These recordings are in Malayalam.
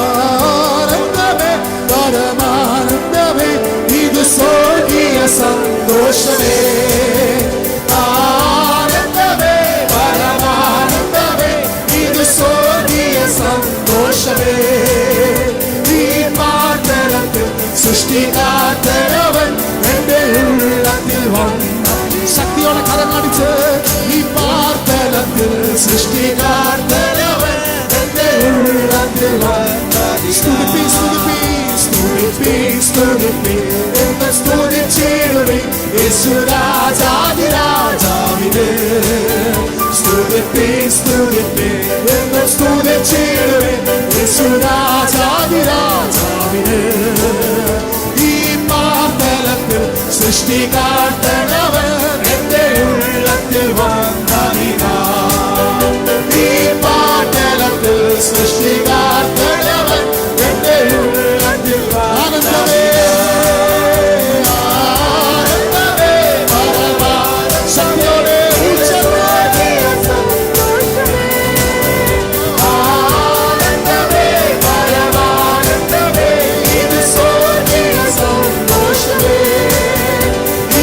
ആനന്ദമേ പരമാനന്ദമേ ഇത് സ്വർഗീയ സന്തോഷമേ. ആനന്ദമേ പരമാനന്ദമേ ഇത് സ്വർഗീയ സന്തോഷമേ. ഈ പാതലത്തിൽ സൃഷ്ടികാത്തവൻ എന്റെ ഉള്ളത്തിൽ വന്ന ശക്തിയോടെ കരമടിച്ച് ഈ പാതലത്തിൽ സൃഷ്ടികാത്തവൻ എന്റെ ഉള്ളത്തിൽ വന്ന സ്തുതിപ്പി സ്തുതിപ്പി സ്തുതിപ്പി സ്തുതിപ്പി എന്ന് സ്തുതിച്ചിടുവി യേശുരാജാധിരാജാവിനെ. സ്തുതിപ്പി സ്തുതിപ്പി എന്ന് സ്തുതിച്ചിടുവി യേശുരാജാധിരാജാവിനെ. ഈ പാതലത്തിൽ സൃഷ്ടികാത്തവൻ എന്റെ ഉള്ളത്തിൽ വന്നതിനാ. ഈ പാതലത്തിൽ സൃഷ്ടികാത്തവൻ എന്റെ ഉള്ളത്തിൽ ആനന്ദമേ ആനന്ദമേ പരമാനന്ദ ശക്തിയോടെ ആനന്ദമേ പരമാനന്ദമേ ഇത് സ്വർഗീയ സന്തോഷമേ. ഈ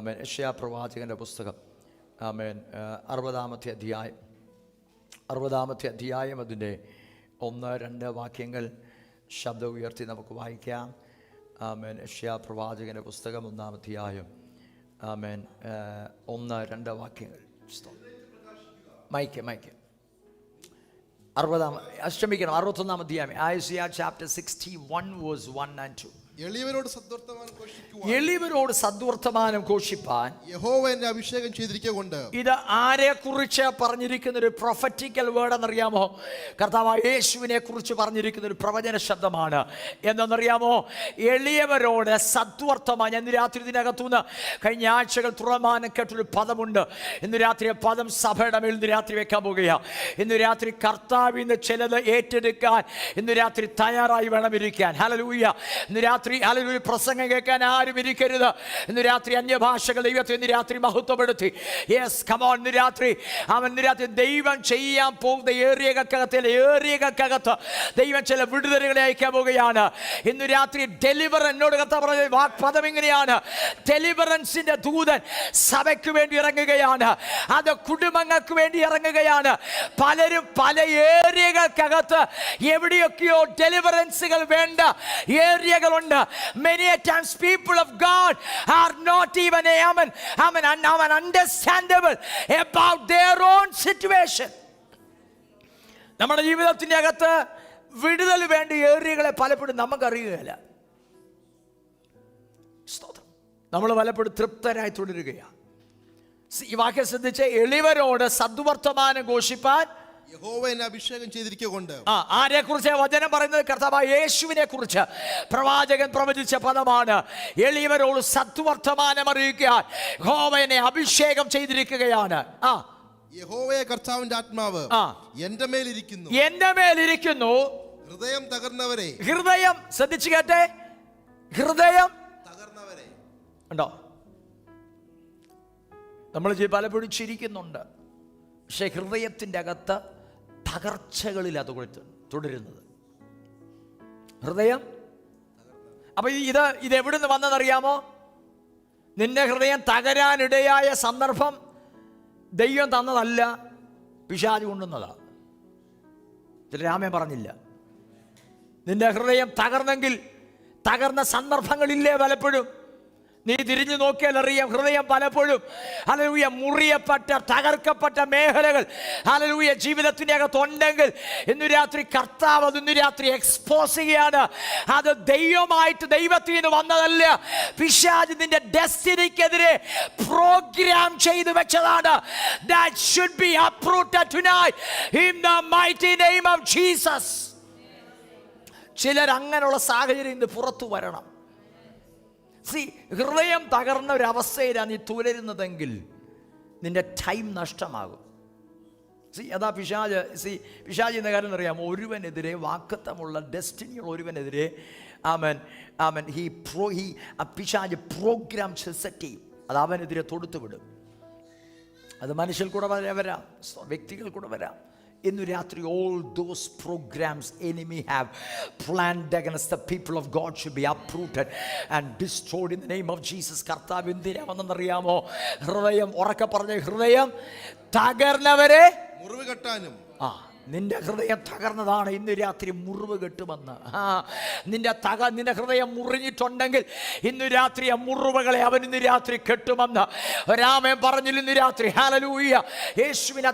ആമേൻ. യെശയ്യാ പ്രവാചകൻ്റെ പുസ്തകം ആമേൻ 60-ാമത്തെ അധ്യായം അതിൻ്റെ 1-2 വാക്യങ്ങൾ ശബ്ദം ഉയർത്തി നമുക്ക് വായിക്കാം. ആമേൻ. യെശയ്യാ പ്രവാചകൻ്റെ പുസ്തകം 1-ാം അധ്യായം ആമേൻ 1-2 വാക്യങ്ങൾ. മൈക്ക് 61-ാം അധ്യായം ഐസിയാ ചാപ്റ്റർ 61 വേഴ്സ് 1 and 2. എളിയവരോട് സദ്വർത്തമാനം ഘോഷിപ്പാൻ യഹോവ എന്നെ അഭിഷേകം ചെയ്തിരിക്കൊണ്ട്. ഇത് ആരെ കുറിച്ച് പറഞ്ഞിരിക്കുന്ന ഒരു പ്രൊഫറ്റിക്കൽ വേർഡ് എന്നറിയാമോ? കർത്താവ് യേശുവിനെ കുറിച്ച് പറഞ്ഞിരിക്കുന്ന ഒരു പ്രവചന ശബ്ദമാണ്. എന്തെന്നറിയാമോ? എളിയവരോട് സദ്വർത്തമാനം. ഞാൻ ഇന്ന് രാത്രി ഇതിനകത്തുനിന്ന് കഴിഞ്ഞ ആഴ്ചകൾ തുറമാനം കേട്ടൊരു പദമുണ്ട്. ഇന്ന് രാത്രി ആ പദം സഭയുടെ മേൽ ഇന്ന് രാത്രി വെക്കാൻ പോകുകയാണ്. ഇന്ന് രാത്രി കർത്താവിന് ചിലത് ഏറ്റെടുക്കാൻ ഇന്ന് രാത്രി തയ്യാറായി വേണമിരിക്കാൻ. ഹല്ലേലൂയ. ഇന്ന് രാത്രി ഹല്ലേലൂയ പ്രസംഗം കേൾക്കാൻ ആരും ഇരിക്കരുത്. ഇന്ന് രാത്രി അന്യഭാഷകൾ ദൈവത്തെ ഇന്ന് രാത്രി മഹത്വപ്പെടുത്തി. Yes come on. ഇന്ന് രാത്രി ദൈവം ചെയ്യാൻ പോകുന്ന ഏരിയകൾക്കകത്ത് ദൈവം ചില വിടുതലുകളെ അയക്കാൻ പോവുകയാണ്. ഇന്ന് രാത്രി ഡെലിവർ എന്നോട് കഥ പറഞ്ഞ വാക്പദം ഇങ്ങനെയാണ്: ഡെലിവറൻസിന്റെ ദൂതൻ സഭയ്ക്ക് വേണ്ടി ഇറങ്ങുകയാണ്. അത് കുടുംബങ്ങൾക്ക് വേണ്ടി ഇറങ്ങുകയാണ്. പലരും പല ഏരിയകൾക്കകത്ത് എവിടെയൊക്കെയോ ഡെലിവറൻസുകൾ വേണ്ട ഏരിയകളുണ്ട്. Many times people of God are not even understandable about their own situation. നമ്മുടെ ജീവിതത്തിൻ്റെ അകത്ത് വിടുതൽ വേണ്ട ഏരിയകളെ പലപ്പോഴും നമുക്കറിയുകയില്ല. നമ്മൾ പലപ്പോഴും തൃപ്തരായി തുടരുകയാണ്. ഈ വാക്യം ശ്രദ്ധിച്ച്, എളിയവരോട് സദ്വർത്തമാനം ഘോഷിപ്പാൻ യഹോവ എന്നെ അഭിഷേകം ചെയ്തിരിക്കൊണ്ട്. ആരെ കുറിച്ച് വചനം പറയുന്നത്? കർത്താവായ യേശുവിനെ കുറിച്ച് പ്രവാചകൻ പ്രവചിച്ച പദമാണ്. എളിയവരോട് സദ്വർത്തമാനം അറിയിക്കാൻ യഹോവ എന്നെ അഭിഷേകം ചെയ്തിരിക്കുകയാണ്. യഹോവയെ കർത്താവിന്റെ ആത്മാവ് എന്റെ മേലിരിക്കുന്നു. ഹൃദയം തകർന്നവരെ. ഹൃദയം ശ്രദ്ധിച്ചു കേട്ടെ, ഹൃദയം തകർന്നവരെ ഉണ്ടോ? നമ്മൾ പലപ്പോഴും ചിരിക്കുന്നുണ്ട്, പക്ഷെ ഹൃദയത്തിൻ്റെ അകത്ത് തകർച്ചകളിൽ അത് തുടരുന്നത് ഹൃദയം. അപ്പൊ ഇത് എവിടുന്ന് വന്നതറിയാമോ? നിന്റെ ഹൃദയം തകരാനിടയായ സന്ദർഭം ദൈവം തന്നതല്ല, പിശാച് കൊണ്ടുവന്നതാ. രാമൻ പറഞ്ഞില്ല. നിന്റെ ഹൃദയം തകർന്നെങ്കിൽ തകർന്ന സന്ദർഭങ്ങളില്ലേ പലപ്പോഴും? നീ തിരിഞ്ഞു നോക്കിയാൽ അറിയാം, ഹൃദയം പലപ്പോഴും ഹല്ലേലൂയ മുറിയപ്പെട്ട തകർക്കപ്പെട്ട മേഖലകൾ ഹല്ലേലൂയ ജീവിതത്തിൻ്റെ അകത്തുണ്ടെങ്കിൽ ഇന്ന് രാത്രി കർത്താവ് അത് ഇന്ന് രാത്രി എക്സ്പോസ് ചെയ്യുകയാണ്. അത് ദൈവമായിട്ട് ദൈവത്തിൽ നിന്ന് വന്നതല്ല, പിശാച് നിന്റെ ഡെസ്റ്റിനിക്കെതിരെ പ്രോഗ്രാം ചെയ്തു വെച്ചതാണ്. That should be uprooted tonight in the mighty name of Jesus. ചിലർ അങ്ങനെയുള്ള സാഹചര്യം ഇന്ന് പുറത്തു വരണം. ഹൃദയം തകർന്ന ഒരവസ്ഥയിലാണ് നീ തുടരുന്നതെങ്കിൽ നിന്റെ ടൈം നഷ്ടമാകും. അതാ പിശാച് എന്ന കാര്യം അറിയാമോ? ഒരുവനെതിരെ, വാക്കത്തമുള്ള ഡെസ്റ്റിനിയുള്ള ഒരുവനെതിരെ പിശാച് പ്രോഗ്രാം സെറ്റ് ചെയ്യും. അത് അവനെതിരെ തൊടുത്തു വിടും. അത് മനുഷ്യർ കൂടെ വരാം, വ്യക്തികൾ കൂടെ വരാം. ഇന്ന് രാത്രി all those programs enemy have planned against the people of God should be uprooted and destroyed in the name of Jesus. കർത്താവ് എന്തിനാ വന്നെന്നറിയാമോ? ഹൃദയം ഉറക്കെ പറഞ്ഞ, ഹൃദയം തകർന്നവരെ മുറിവ് കെട്ടാനും. നിന്റെ ഹൃദയം തകർന്നതാണ്, ഇന്ന് രാത്രി മുറിവ് കെട്ടുമെന്ന്. നിന്റെ ഹൃദയം മുറിഞ്ഞിട്ടുണ്ടെങ്കിൽ ഇന്ന് രാത്രി ആ മുറിവുകളെ അവൻ ഇന്ന് രാത്രി കെട്ടുമെന്ന് രാമൻ പറഞ്ഞില്ല. ഇന്ന് രാത്രി ഹല്ലേലൂയ യേശുവിന്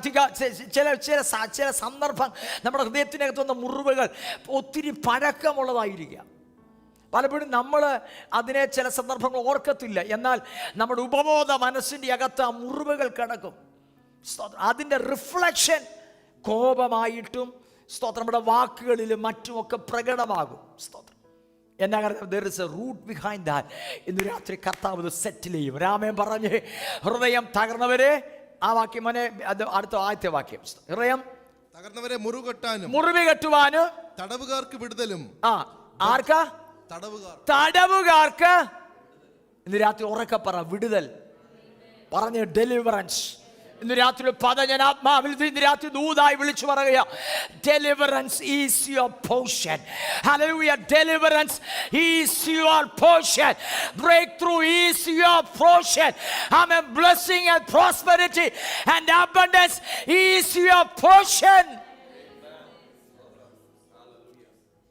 ചില സന്ദർഭം നമ്മുടെ ഹൃദയത്തിനകത്തുന്ന മുറിവുകൾ ഒത്തിരി പഴക്കമുള്ളതായിരിക്കാം. പലപ്പോഴും നമ്മൾ അതിനെ ചില സന്ദർഭങ്ങൾ ഓർക്കത്തില്ല, എന്നാൽ നമ്മുടെ ഉപബോധ മനസ്സിൻ്റെ അകത്ത് ആ മുറിവുകൾ കിടക്കും. അതിൻ്റെ റിഫ്ലക്ഷൻ കോപമായിട്ടും സ്തോത്രം നമ്മുടെ വാക്കുകളിലും മറ്റുമൊക്കെ പ്രകടമാകും. സ്തോത്രം. എന്നാ കാരണം? there is a root behind that. ഇന്ന് രാത്രി കർത്താവ് സെറ്റിൽ ചെയ്യും. രാമൻ പറഞ്ഞ് ഹൃദയം തകർന്നവരെ, ആ വാക്യം അത് അടുത്ത ആദ്യത്തെ വാക്യം, ഹൃദയം തകർന്നവരെ മുറിവ് കെട്ടുവാനും തടവുകാർക്ക് വിടുതലും. ആർക്കാ? തടവുകാർക്ക്. ഇന്ന് രാത്രി ഉറക്കെ പറ, വിടുതൽ പറഞ്ഞ് ഡെലിവറൻസ്. ഇന്ന് രാത്രി ഞാൻ ആത്മാവിൽ ഇന്ന് രാത്രി ദൂതായി വിളിച്ചു പറയുക, deliverance is your portion. Hallelujah. Deliverance is your portion. Breakthrough is your portion. Amen. Blessing and prosperity and abundance is your portion.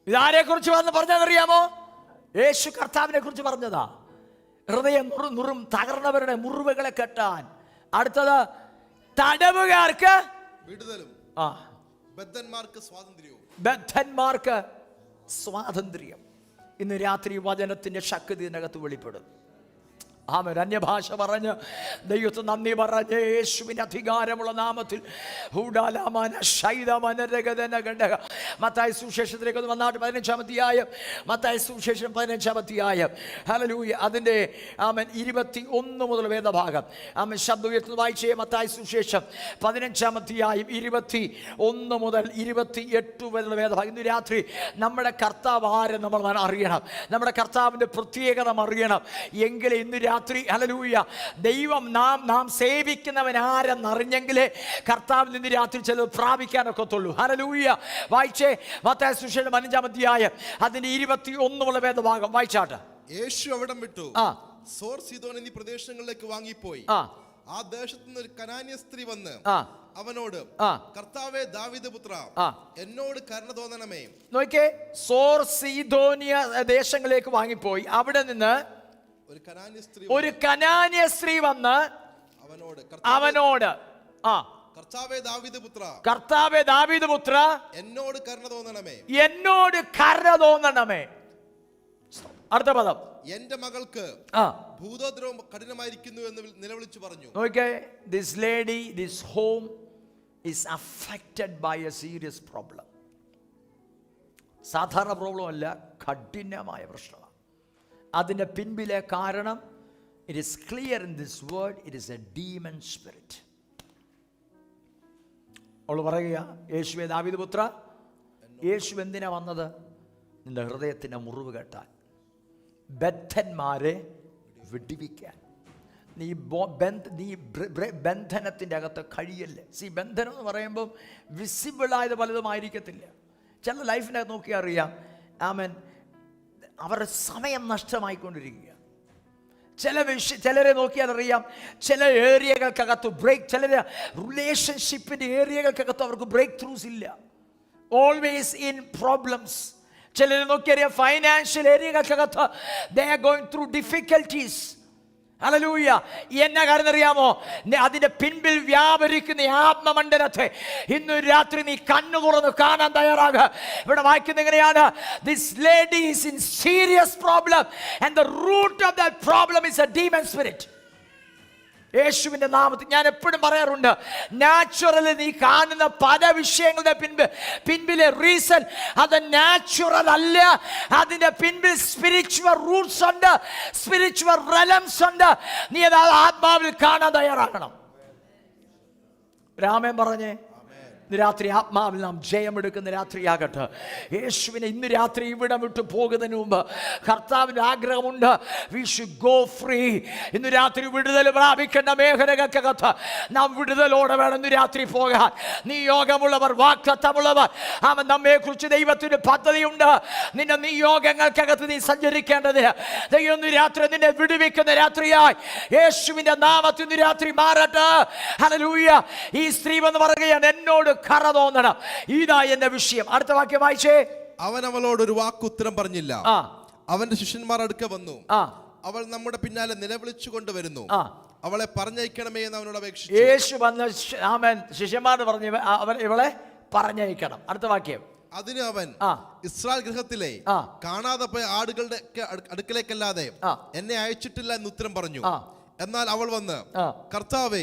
ഇതാരെ കുറിച്ച് വന്ന് പറഞ്ഞതറിയാമോ? യേശു കർത്താവിനെ കുറിച്ച് പറഞ്ഞതാ. ഹൃദയം നുറും തകർന്നവരുടെ മുറിവുകളെ കെട്ടാൻ. അടുത്തത് തടവുകാർക്ക് വിടുതലും ബദ്ധന്മാർക്ക് സ്വാതന്ത്ര്യവും. ബദ്ധന്മാർക്ക് സ്വാതന്ത്ര്യം. ഇന്ന് രാത്രി വചനത്തിന്റെ ശക്തി ഇതിനകത്ത് വെളിപ്പെടും. ആമേൻ. അന്യഭാഷ പറഞ്ഞ് ദൈവത്തിന് നന്ദി പറഞ്ഞ് യേശുവിൻ്റെ അധികാരമുള്ള നാമത്തിൽ മത്തായി സുവിശേഷത്തിലേക്ക് വന്നാട്ട് 15-ാം അധ്യായം. മത്തായി സുവിശേഷം 15-ാം അധ്യായം. ഹല്ലേലൂയ. അതിൻ്റെ ആമേൻ 21 മുതൽ വേദഭാഗം. ആമേൻ. ശബ്ദം ഉയർത്തി വായിച്ചേ. മത്തായി സുവിശേഷം 15-ാം അധ്യായം 21 മുതൽ 28 വരെയുള്ള വേദഭാഗം. ഇന്ന് രാത്രി നമ്മുടെ കർത്താവ് ആരെന്ന് നമ്മൾ അറിയണം. നമ്മുടെ കർത്താവിൻ്റെ പ്രത്യേകത അറിയണം. എങ്കിലും ഇന്ന് രാത്രി ഹല്ലേലൂയ ദൈവം നാം സേവിക്കുന്നവൻ ആരെന്നറിഞ്ഞെങ്കിലേ കർത്താവിൽ നിന്ന് രാത്രി ചിലത് പ്രാപിക്കാനൊക്കത്തുള്ളൂ. ഹല്ലേലൂയ. വായിച്ചേ. മത്തായി സുവിശേഷം 15-ാം അധ്യായം അതിന്റെ 21 മുതൽ വേദഭാഗം വായിച്ചാട്ട്. യേശു അവിടം വിട്ടു സോർ സീദോൻ എന്നീ പ്രദേശങ്ങളിലേക്ക് വാങ്ങിപ്പോയി. ആ ദേശത്ത് നിന്ന് ഒരു കനാന്യ സ്ത്രീ വന്ന് അവനോട്, കർത്താവേ ദാവീദ് പുത്ര, എന്നോട് കരുണ തോന്നണമേ. നോക്കിയേ. സോർ സീദോനിയ ദേശങ്ങളിലേക്ക് വാങ്ങിപ്പോയി. അവിടെ നിന്ന് ഒരു കനാന്യ സ്ത്രീ വന്ന് അവനോട് കർത്താവേ ദാവീദ് പുത്ര, എന്നോട് കരുണ തോന്നണമേ. അടുത്ത പദം, എന്റെ മകൾക്ക് ഭൂതോദ്രവം കഠിനമായിരിക്കുന്നു എന്ന് നിലവിളിച്ചു പറഞ്ഞു. Okay, this lady, this home is affected by a serious problem. സാധാരണ പ്രോബ്ലം അല്ല, കഠിനമായ പ്രശ്നമാണ്. അതിൻ്റെ പിൻപിലെ കാരണം, it is clear in this word, it is A demon spirit. അവൾ പറയുക, യേശുവേ ദാവീദ് പുത്ര, യേശു എന്തിനാ വന്നത്? നിന്റെ ഹൃദയത്തിൻ്റെ മുറിവ് കെട്ടാൻ, ബദ്ധന്മാരെ വിടുവിക്കാൻ. നീ ബന്ധനത്തിൻ്റെ അകത്ത് കഴിയല്ലേ. ബന്ധനം എന്ന് പറയുമ്പം വിസിബിളായത് പലതുമായിരിക്കത്തില്ല. ചില ലൈഫിനകത്ത് നോക്കിയാൽ അറിയാം, ആമേൻ, അവരുടെ സമയം നഷ്ടമായിക്കൊണ്ടിരിക്കുക. ചിലരെ നോക്കിയാൽ അറിയാം, ചില ഏരിയകൾക്കകത്ത് ചിലര് റിലേഷൻഷിപ്പിൻ്റെ ഏരിയകൾക്കകത്ത് അവർക്ക് ബ്രേക്ക് ത്രൂസ് ഇല്ല. Always in problems. ചിലരെ നോക്കിയറിയാം, ഫൈനാൻഷ്യൽ ഏരിയകൾക്കകത്ത് they are going through difficulties. Hallelujah. എന്നാ കാര്യം അറിയാമോ? അതിന്റെ പിൻപിൽ വ്യാപരിക്കുന്ന ആത്മമണ്ഡലത്തെ ഇന്ന് രാത്രി നീ കണ്ണു തുറന്ന് കാണാൻ തയ്യാറാകുക. ഇവിടെ വായിക്കുന്നത് എങ്ങനെയാണ്? This lady is in serious problem and the root of that problem is a demon spirit. യേശുവിൻ്റെ നാമത്തിൽ ഞാൻ എപ്പോഴും പറയാറുണ്ട്, നാച്ചുറലി നീ കാണുന്ന പല വിഷയങ്ങളുടെ പിൻപിലെ റീസൺ അത് നാച്ചുറൽ അല്ല. അതിൻ്റെ പിൻപിൽ സ്പിരിച്വൽ റൂട്ട്സ് ഉണ്ട്, സ്പിരിച്വൽ റെലംസ് ഉണ്ട്. നീ അത് ആത്മാവിൽ കാണാൻ തയ്യാറാകണം. രാമൻ പറഞ്ഞേ, ഇന്ന് രാത്രി ആത്മാവിൽ നാം ജയമെടുക്കുന്ന രാത്രിയാകട്ടെ. യേശുവിനെ ഇന്ന് രാത്രി ഇവിടെ വിട്ടു പോകുന്നതിന് മുമ്പ് കർത്താവിൻ്റെ ആഗ്രഹമുണ്ട്, വി ഷുഡ് ഗോ ഫ്രീ. ഇന്ന് രാത്രി വിടുതൽ പ്രാപിക്കേണ്ട മേഖലകൾക്കകത്ത് നാം വിടുതലോടെ വേണം ഇന്ന് രാത്രി പോകാൻ. നിയോഗമുള്ളവർ, വാഗ്ദത്തമുള്ളവർ, അവൻ നമ്മെക്കുറിച്ച് ദൈവത്തിന് പദ്ധതിയുണ്ട്. നിന്റെ നിയോഗങ്ങൾക്കകത്ത് നീ സഞ്ചരിക്കേണ്ടത്. ദൈവം ഇന്ന് രാത്രി നിന്നെ വിടുവിക്കുന്ന രാത്രിയായി യേശുവിൻ്റെ നാമത്തിൽ ഇന്ന് രാത്രി മാറട്ടെ. ഹല്ലേലൂയ. ഈ സ്ത്രീ എന്ന് പറയുകയാണ്, എന്നോട് കറ തോന്നണം. ഇതാ എന്റെ വിഷയം. അടുത്ത വാക്യം വായിച്ചേ. അവൻ അവളോട് ഒരു വാക്ക് ഉത്തരം പറഞ്ഞില്ല. അവന്റെ ശിഷ്യന്മാർ അടുക്ക വന്നു. അവൾ നമ്മുടെ പിന്നാലെ നിലവിളിച്ചു കൊണ്ടുവരുന്നു. അവളെ പറഞ്ഞയക്കണമേ എന്ന് അവനോട് അപേക്ഷിച്ചു. യേശു വന്ന ശിഷ്യന്മാർ പറഞ്ഞു, ഇവളെ പറഞ്ഞയക്കണം. അടുത്ത വാക്യം. അതിന് അവൻ, ഇസ്രായേൽ ഗൃഹത്തിലെ കാണാതെ പോയ ആടുകളുടെ അടുക്കലേക്കല്ലാതെ എന്നെ അയച്ചിട്ടില്ല എന്ന് ഉത്തരം പറഞ്ഞു. എന്നാൽ അവൾ വന്ന്, കർത്താവേ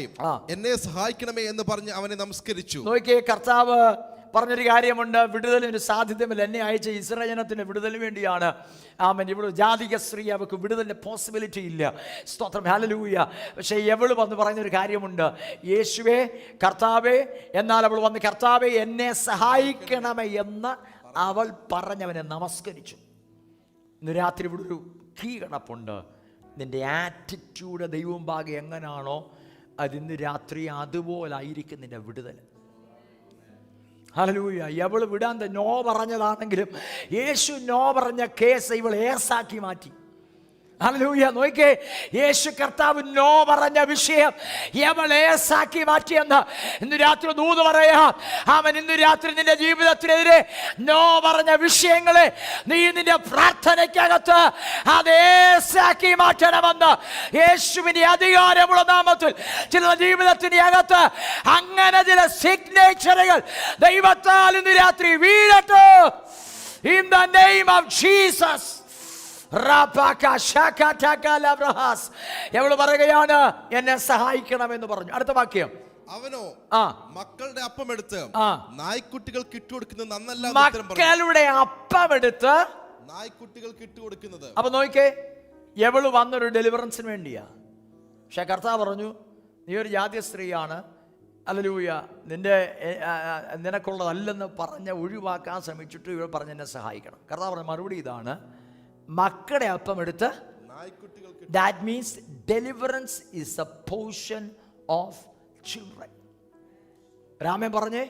എന്നെ സഹായിക്കണമേ എന്ന് പറഞ്ഞ് അവനെ നമസ്കരിച്ചു. നോക്കിയേ, കർത്താവ് പറഞ്ഞൊരു കാര്യമുണ്ട്, വിടുതലിന് സാധ്യതയുമില്ല. എന്നെ അയച്ച ഇസ്രായേൽ ജനത്തിന് വിടുതലിന് വേണ്ടിയാണ്. ആമേൻ. ഇവിടെ ജാതിക സ്ത്രീ, അവർക്ക് വിടുതലിൻ്റെ പോസിബിലിറ്റി ഇല്ല. സ്തോത്രം, ഹല്ലേലൂയ. പക്ഷേ എവൾ വന്ന് പറയുന്നൊരു കാര്യമുണ്ട്, യേശുവേ, കർത്താവേ. എന്നാൽ അവൾ വന്ന്, കർത്താവേ എന്നെ സഹായിക്കണമേ എന്ന് അവൾ പറഞ്ഞവനെ നമസ്കരിച്ചു. ഇന്ന് രാത്രി ഇവിടെ ഒരു കീ കിടപ്പുണ്ട്. നിൻ്റെ ആറ്റിറ്റ്യൂഡ് ദൈവം ഭാഗം എങ്ങനാണോ അതിന്ന് രാത്രി അതുപോലായിരിക്കും നിന്റെ വിടുതൽ. ഹല്ലേലൂയ. ഇവള് വിടാൻ നോ പറഞ്ഞതാണെങ്കിലും യേശു നോ പറഞ്ഞ കേസ് ഇവൾ ഏസാക്കി മാറ്റി. ഹല്ലേലൂയ. നോക്കിക്കേ, യേശു കർത്താവ് നോ പറഞ്ഞ വിഷയം ഇവൾ ഏസാക്കി മാറ്റിയെന്ന് ഇന്ന് രാത്രി ദൂത് പറയാ. അവൻ ഇന്ന് രാത്രി നിന്റെ ജീവിതത്തിനെതിരെ നോ പറഞ്ഞ വിഷയങ്ങളെ നീ നിന്റെ പ്രാർത്ഥനയ്ക്കകത്ത് അത് ഏസാക്കി മാറ്റണമെന്ന് യേശുവിന്റെ അധികാരമുള്ള നാമത്തിൽ ചില ജീവിതത്തിന്റെ അകത്ത് അങ്ങനെ ചില സിഗ്നേച്ചറുകൾ ദൈവത്താൽ ഇന്ന് രാത്രി വീഴട്ടെ. In the name of Jesus. എവള് പറയുകയാണ്, എന്നെ സഹായിക്കണമെന്ന് പറഞ്ഞു. അടുത്ത വാക്യം, അവനോ മക്കളുടെ അപ്പം എടുത്ത് നായ്ക്കുട്ടികൾക്ക് ഇട്ടുകൊടുക്കുന്നത് നന്നല്ല. മക്കളുടെ അപ്പം എടുത്ത് നായ്ക്കുട്ടികൾക്ക് ഇട്ടുകൊടുക്കുന്നത്. അപ്പൊ നോക്കിക്കേ, എവള് വന്നൊരു ഡെലിവറൻസിന് വേണ്ടിയാ. പക്ഷെ കർത്താവ് പറഞ്ഞു, നീ ഒരു ജാതി സ്ത്രീയാണ്, ഹല്ലേലൂയ, നിനക്കുള്ളതല്ലെന്ന് പറഞ്ഞ് ഒഴിവാക്കാൻ ശ്രമിച്ചിട്ട് ഇവൾ പറഞ്ഞ് എന്നെ സഹായിക്കണം. കർത്താവ് പറഞ്ഞ മറുപടി ഇതാണ്, മക്കളുടെ അപ്പം എടുത്ത്. That means deliverance is A portion of children. Raman പറഞ്ഞേ,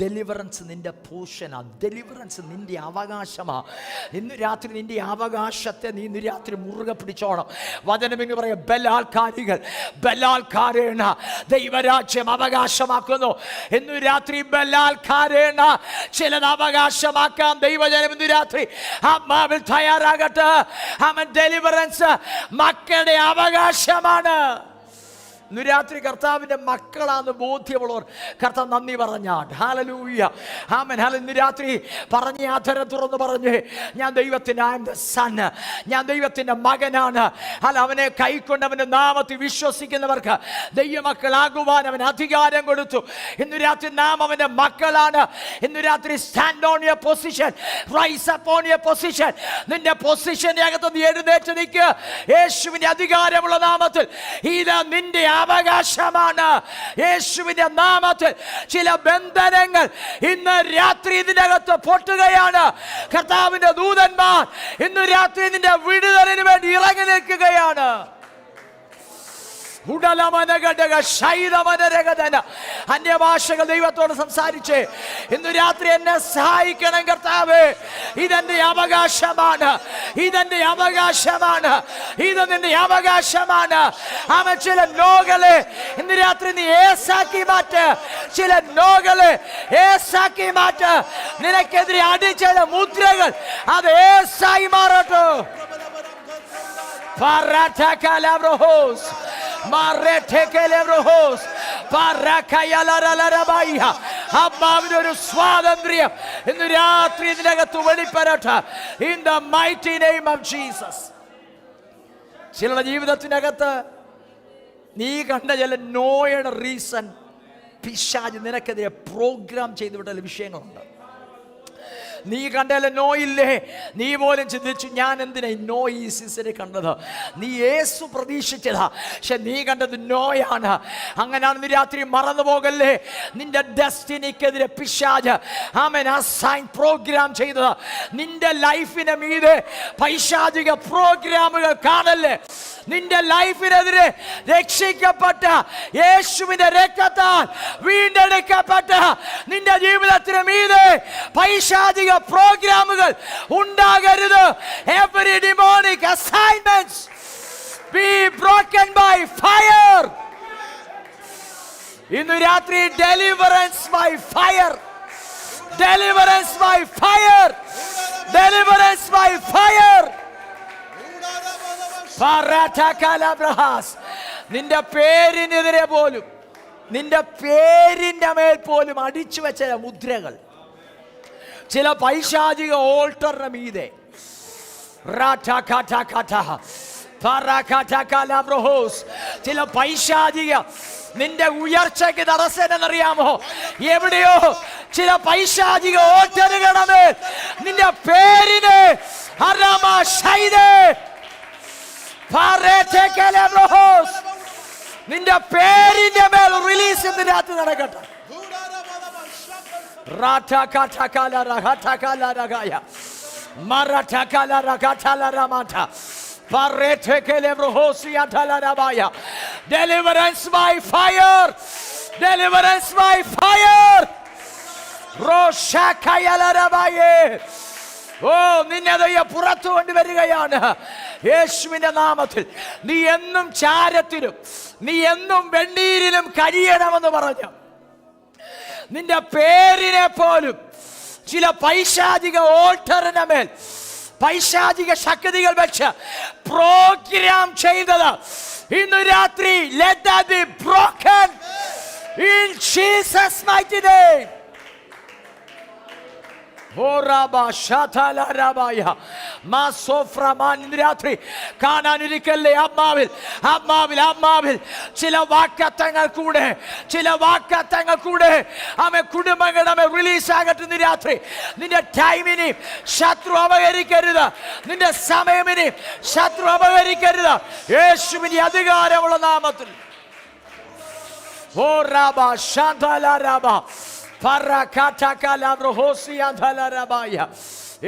ഡെലിവറൻസ് നിന്റെ പോർഷനാ, ഡെലിവറൻസ് നിന്റെ അവകാശമാ. ഇന്ന് രാത്രി നിന്റെ അവകാശത്തെ നീ ഇന്ന് രാത്രി മുറുകെ പിടിച്ചോണം. വചനം എന്ന് പറയാം, ബലാൽക്കാരേണ ദൈവരാജ്യം അവകാശമാക്കുന്നു. ഇന്ന് രാത്രി ബലാൽക്കാരേണ ചിലത് അവകാശമാക്കാൻ ദൈവജനം ഇന്ന് രാത്രി ആത്മാവിൽ തയ്യാറാകട്ടെ. അവൻ ഡെലിവറൻസ് മക്കളുടെ അവകാശമാണ്. ഇന്ന് രാത്രി കർത്താവിൻ്റെ മക്കളാന്ന് ബോധ്യമുള്ളവർ കർത്താവ് നന്ദി പറഞ്ഞാൽ ഹല്ലേലൂയ, ആമേൻ. ഇന്ന് രാത്രി പറഞ്ഞ് അധരം തുറന്ന് പറഞ്ഞ്, ഞാൻ ദൈവത്തിൻ്റെ സൺ, ഞാൻ ദൈവത്തിൻ്റെ മകനാണ്. അവനെ കൈക്കൊണ്ടവൻ്റെ നാമത്തിൽ വിശ്വസിക്കുന്നവർക്ക് ദൈവമക്കളാകുവാൻ അവൻ അധികാരം കൊടുത്തു. ഇന്ന് രാത്രി നാം അവൻ്റെ മക്കളാണ്. ഇന്ന് രാത്രി stand on your position, rise up on your position. നിന്റെ പൊസിഷന്റെ അകത്ത് നീ എഴുന്നേറ്റ് നിൽക്കുക. യേശുവിൻ്റെ അധികാരമുള്ള നാമത്തിൽ ഇത് നിന്റെ അവകാശമാണ്. യേശുവിന്റെ നാമത്തിൽ ചില ബന്ധനങ്ങൾ ഇന്ന് രാത്രി ഇതിനകത്ത് പൊട്ടുകയാണ്. കർത്താവിന്റെ ദൂതന്മാർ ഇന്ന് രാത്രി നിന്റെ വിടുതലിന് വേണ്ടി ഇറങ്ങി നിൽക്കുകയാണ്. അന്യഭാഷകൾ ദൈവത്തോട് സംസാരിച്ച് ഇന്ന് രാത്രി എന്നെ സഹായിക്കണം കർത്താവേ, ഇതെന്റെ അവകാശമാണ്, ഇതെന്റെ അവകാശമാണ്, ഇത് നിന്റെ അവകാശമാണ്. അവൻ ചില നോകളെ ഇന്ന് രാത്രി നീ ഏസാക്കി മാറ്റ്, ചില നോകളെ ഏസാക്കി മാറ്റ്. നിനക്കെതിരെ അടിച്ച മുദ്രകൾ അത് ഏസായി മാറട്ടെ. ഒരു സ്വാതന്ത്ര്യം ഇന്ന് രാത്രി ഇതിനകത്ത് വെളിപ്പെടട്ടെ. In the mighty name of Jesus. ചിലരുടെ ജീവിതത്തിനകത്ത് നീ കണ്ട ചില നോയുടെ റീസൺ പിശാച് നിനക്കെതിരെ പ്രോഗ്രാം ചെയ്തു വിട്ട വിഷയങ്ങളുണ്ട്. നീ കണ്ടല്ലേ നോ ഇല്ലേ, നീ പോലും ചിന്തിച്ചു ഞാൻ എന്തിനാ നോ ഈ സീസണിൽ കണ്ടത്. നീ യേശു പ്രതീക്ഷിച്ചതാ, പക്ഷെ നീ കണ്ടത് നോയാണ്. അങ്ങനെയാണെന്ന് രാത്രി മറന്നു പോകല്ലേ. നിന്റെ ഡെസ്റ്റിനിക്കെതിരെ പിശാച് ആമേൻ അസൈൻ പ്രോഗ്രാം ചെയ്തത്. നിന്റെ ലൈഫിന് മീതെ പൈശാചിക പ്രോഗ്രാമുകൾ കാണല്ലേ. നിന്റെ ലൈഫിനെതിരെ രക്ഷിക്കപ്പെട്ട യേശുവിന്റെ രക്തത്താൽ വീണ്ടെടുക്കപ്പെട്ട നിന്റെ ജീവിതത്തിന് മീതെ പൈശാചിക പ്രോഗ്രാമുകൾ ഉണ്ടാകരുത്. Every demonic assignments be broken by fire. ഇന്ന് രാത്രി deliverance by fire, deliverance by fire, deliverance by fire. നിന്റെ പേരിനെതിരെ പോലും, നിന്റെ പേരിന്റെ മേൽ പോലും അടിച്ചു വെച്ച മുദ്രകൾ ചില പൈശാചിക ഓൾട്ടറിന് മീതെ ചില പൈശാചിക നിന്റെ ഉയർച്ചയ്ക്ക് തടസ്സം എന്നറിയാമോ? എവിടെയോ ചില പൈശാചിക ഓൾട്ടറുകളുടെ മേൽ നിന്റെ പേരിനെ നിന്റെ പേരിന്റെ മേൽ റിലീസ് ഇതിനകത്ത് നടക്കട്ടെ. Deliverance by fire. Deliverance by fire. നിന്നെ പുറത്തു കൊണ്ടുവരികയാണ് യേശുവിന്റെ നാമത്തിൽ. നീ എന്നും ചാരത്തിലും നീ എന്നും വെണ്ണീരിലും കഴിയണമെന്ന് പറഞ്ഞു. നിന്റെ പേരിനെ പോലും ചില പൈശാചിക ഓൾട്ടറിന് മേൽ പൈശാചിക ശക്തികൾ വെച്ച് പ്രോഗ്രാം ചെയ്തത് ഇന്ന് രാത്രി let that be broken in Jesus mighty name. രാത്രി കാണാനിരിക്കല്ലേ ആത്മാവിൽ ചില വാക്കത്തങ്ങൾ കൂടെ ആമേ കുടുംബങ്ങളെ റിലീസ് ആകട്ടെ. ഇന്ന് രാത്രി നിന്റെ ടൈമിനെ ശത്രു അപഹരിക്കരുത്, നിന്റെ സമയമിനെ ശത്രു അപഹരിക്കരുത്. യേശുവിന്റെ അധികാരമുള്ള നാമത്തിൽ.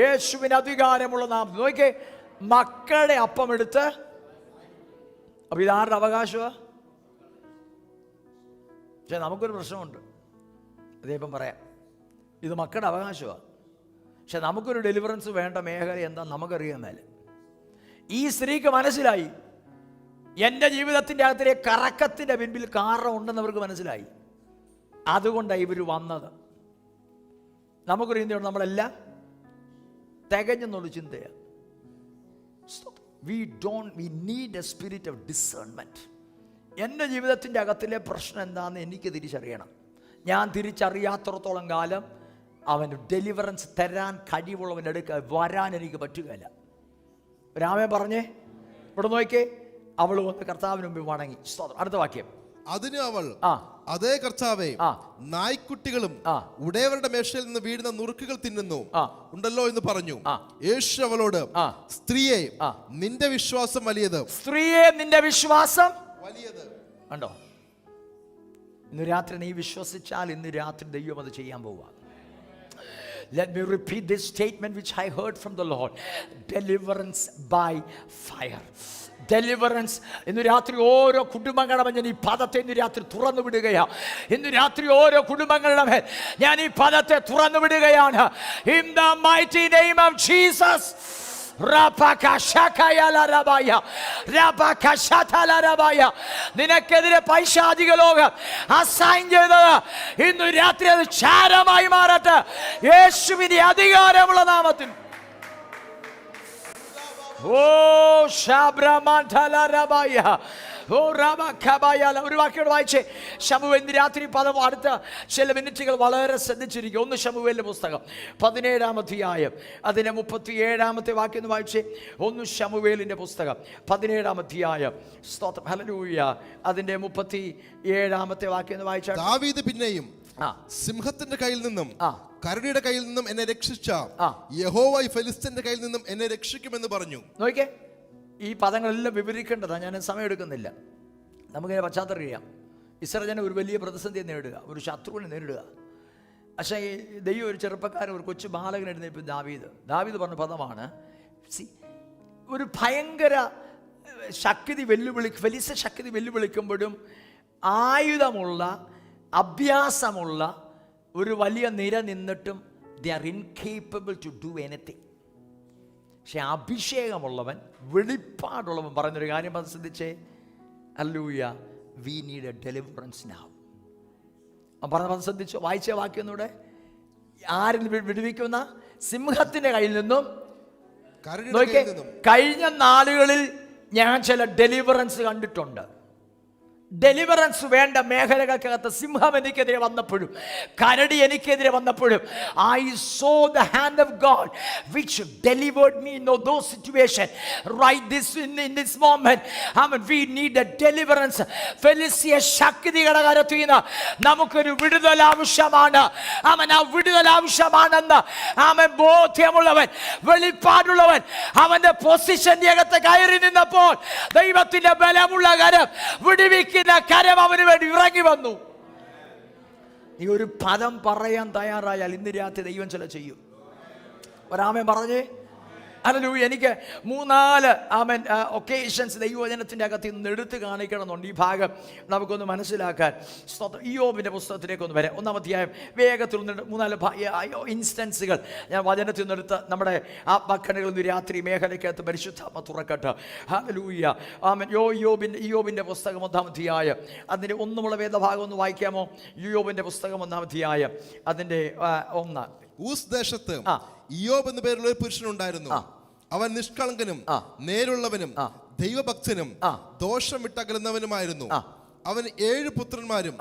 യേശുവിന് അധികാരമുള്ള നാം. നോക്കിയേ, മക്കളുടെ അപ്പം എടുത്ത്, അപ്പൊ ഇതാരുടെ അവകാശമാ? പക്ഷെ നമുക്കൊരു പ്രശ്നമുണ്ട്, അതേപ്പം പറയാം. ഇത് മക്കളുടെ അവകാശമാണ്. പക്ഷെ നമുക്കൊരു ഡെലിവറൻസ് വേണ്ട മേഖല എന്താ നമുക്കറിയാൻ മേലെ. ഈ സ്ത്രീക്ക് മനസ്സിലായി എൻ്റെ ജീവിതത്തിൻ്റെ അകത്തിലെ കറക്കത്തിൻ്റെ പിൻപിൽ കാരണം ഉണ്ടെന്ന് അവർക്ക് മനസ്സിലായി. അതുകൊണ്ടാണ് ഇവർ വന്നത്. നമുക്കൊരു ചിന്തയുണ്ട്, നമ്മളെല്ലാം തികഞ്ഞെന്നുള്ള ചിന്തയാണ്. We need A spirit of discernment. എൻ്റെ ജീവിതത്തിൻ്റെ അകത്തിലെ പ്രശ്നം എന്താണെന്ന് എനിക്ക് തിരിച്ചറിയണം. ഞാൻ തിരിച്ചറിയാത്തിടത്തോളം കാലം അവന് ഡെലിവറൻസ് തരാൻ കഴിവുള്ളവൻ്റെ അടുക്ക വരാൻ എനിക്ക് പറ്റുകയില്ല. രാമൻ പറഞ്ഞേ, ഇവിടെ നോക്കിയേ, അവൾ വന്ന് കർത്താവിന് മുമ്പ് വണങ്ങി. അടുത്ത വാക്യം. അതിന് അവൾ, അതേ കർത്താവേ, നായ്ക്കുട്ടികളും ഉടയവരുടെ മേശയിൽ നിന്ന് വീഴുന്ന നുറുക്കുകൾ തിന്നുന്നു ഉണ്ടല്ലോ എന്ന് പറഞ്ഞു. യേശു അവളോട്, സ്ത്രീയെ, നിന്റെ വിശ്വാസം വലിയത്. സ്ത്രീയെ, നിന്റെ വിശ്വാസം വലിയത്. കണ്ടോ, ഇന്ന് രാത്രി നീ വിശ്വസിച്ചാൽ ഇന്ന് രാത്രി ദൈവം അത് ചെയ്യാൻ പോവുക. Let me repeat this statement which I heard from the Lord. Deliverance by fire. Deliverance. ഇന്ന് രാത്രി ഓരോ കുടുംബങ്ങളുടെ ഞാൻ ഈ പദത്തെ ഇന്ന് രാത്രി തുറന്നു വിടുകയാണ്. ഇന്ന് രാത്രി ഓരോ കുടുംബങ്ങളുടെ മേൽ ഞാൻ ഈ പദത്തെ തുറന്നു വിടുകയാണ്. In the mighty name of Jesus. നിനക്കെതിരെ പൈശാചിക ലോകം അസൈൻ ചെയ്തത് ഇന്ന് രാത്രി അത് ചാരമായി മാറട്ടെ യേശുവിന്റെ അധികാരമുള്ള നാമത്തിൽ. ഒരു വാക്യോട് വായിച്ചേ. ശമൂവേൽ ഇന്ന് രാത്രി പദം അടുത്ത ചില മിനിറ്റുകൾ വളരെ ശ്രദ്ധിച്ചിരിക്കും. 1 ശമൂവേലിന്റെ പുസ്തകം 17-ാം അധ്യായം അതിന്റെ 37-ാമത്തെ വാക്യം ഒന്ന് വായിച്ചേ. 1 ശമൂവേലിന്റെ പുസ്തകം 17-ാം അധ്യായം, സ്തോത്രം, ഹല്ലേലൂയ, അതിന്റെ 37-ാമത്തെ വാക്യം ഒന്ന് വായിച്ചാൽ. ദാവീദ് പിന്നെയും സിംഹത്തിന്റെ കയ്യിൽ നിന്നും കരടിയുടെ കയ്യിൽ നിന്നും എന്നെ രക്ഷിച്ച യഹോവ ഫെലിസ്ത്യന്റെ കയ്യിൽ നിന്നും എന്നെ രക്ഷിക്കുമെന്ന് പറഞ്ഞു. നോക്കിയേ, ഈ പദങ്ങളെല്ലാം വിവരിക്കേണ്ടതാണ്, ഞാൻ സമയം എടുക്കുന്നില്ല. നമുക്കിങ്ങനെ പശ്ചാത്തലം അറിയാം. ഇസ്രായേൽ ജനം ഒരു വലിയ പ്രതിസന്ധിയെ നേരിടുക, ഒരു ശത്രുവിനെ നേരിടുക. പക്ഷേ ദൈവം ഒരു ചെറുപ്പക്കാരൻ, ഒരു കൊച്ചു ബാലകൻ എഴുന്നേൽപ്പ് ദാവീദ് പറഞ്ഞ പദമാണ്, ഒരു ഭയങ്കര ശക്തി ഫെലിസ്ത്യ ശക്തി വെല്ലുവിളിക്കുമ്പോഴും ആയുധമുള്ള അഭ്യാസമുള്ള ഒരു വലിയ നിര നിന്നിട്ടും they are incapable to do anything. പക്ഷെ അഭിഷേകമുള്ളവൻ, വെളിപ്പാടുള്ളവൻ പറഞ്ഞൊരു കാര്യം ശ്രദ്ധിച്ചേ. Hallelujah, we need a deliverance now. പറഞ്ഞ ശ്രദ്ധിച്ചോ, വായിച്ച വാക്യം ഒന്നൂടെ. ആരിൽ വിടുവിക്കുന്ന? സിംഹത്തിന്റെ കയ്യിൽ നിന്നും. കഴിഞ്ഞ നാളുകളിൽ ഞാൻ ചില ഡെലിവറൻസ് കണ്ടിട്ടുണ്ട്. ഡെലിവറൻസ് വേണ്ട മേഖലകൾക്കകത്ത് സിംഹം എനിക്കെതിരെ വന്നപ്പോഴും കരടി എനിക്കെതിരെ വന്നപ്പോഴും I saw the hand of God which delivered me in those situations. Right in this moment, we need a deliverance. ഫെലിസ്ത്യ ശക്തികളുടെ കരത്തിൽ നിന്ന് നമുക്കൊരു വിടുതൽ ആവശ്യമാണ്. ആ വിടുതൽ ആവശ്യമാണെന്ന് ബോധ്യമുള്ളവൻ, വെളിപ്പാടുള്ളവൻ അവന്റെ പൊസിഷന്റെ അകത്ത് കയറി നിന്നപ്പോൾ ദൈവത്തിന്റെ ബലമുള്ള കരം, വിടുവിക്കുന്ന കരം അവന് വേണ്ടി ഇറങ്ങി വന്നു. നീ ഒരു പദം പറയാൻ തയ്യാറായാൽ ഇന്ന് രാത്രി ദൈവം ചില ചെയ്യും. ഒരാമൻ പറഞ്ഞേ, ഹല്ലേലൂയ. എനിക്ക് 3-4 ആമേൻ ഒക്കേഷൻസ് ദൈവവചനത്തിൻ്റെ അകത്ത് നിന്ന് എടുത്ത് കാണിക്കണമെന്നുണ്ട് ഈ ഭാഗം നമുക്കൊന്ന് മനസ്സിലാക്കാൻ. ഇയ്യോബിൻ്റെ പുസ്തകത്തിലേക്ക് ഒന്ന് വരാം. 1-ാം അധ്യായം വേഗത്തിൽ 3-4 ഇൻസ്റ്റൻസുകൾ ഞാൻ വചനത്തിൽ നിന്നെടുത്ത് നമ്മുടെ ആത്മക്കണ്ണുകളിൽ നിന്ന് രാത്രി മേഖലയ്ക്കകത്ത് പരിശുദ്ധാത്മ തുറക്കട്ടെ. ഹല്ലേലൂയ. ആമേൻ. ഇയ്യോബിൻ്റെ പുസ്തകം 1-ാം അധ്യായം അതിൻ്റെ 1 വേദഭാഗം ഒന്ന് വായിക്കാമോ? ഇയ്യോബിൻ്റെ പുസ്തകം 1-ാം അധ്യായം അതിൻ്റെ 1. ഊസ് ദേശത്ത് ഇയ്യോബ് എന്ന പേരുള്ള ഒരു പുരുഷനുണ്ടായിരുന്നു. അവൻ നിഷ്കളങ്കനും നേരുള്ളവനും ദൈവഭക്തനും ദോഷം വിട്ടകലുന്നവനുമായിരുന്നു. അവൻ 7 പുത്രന്മാരും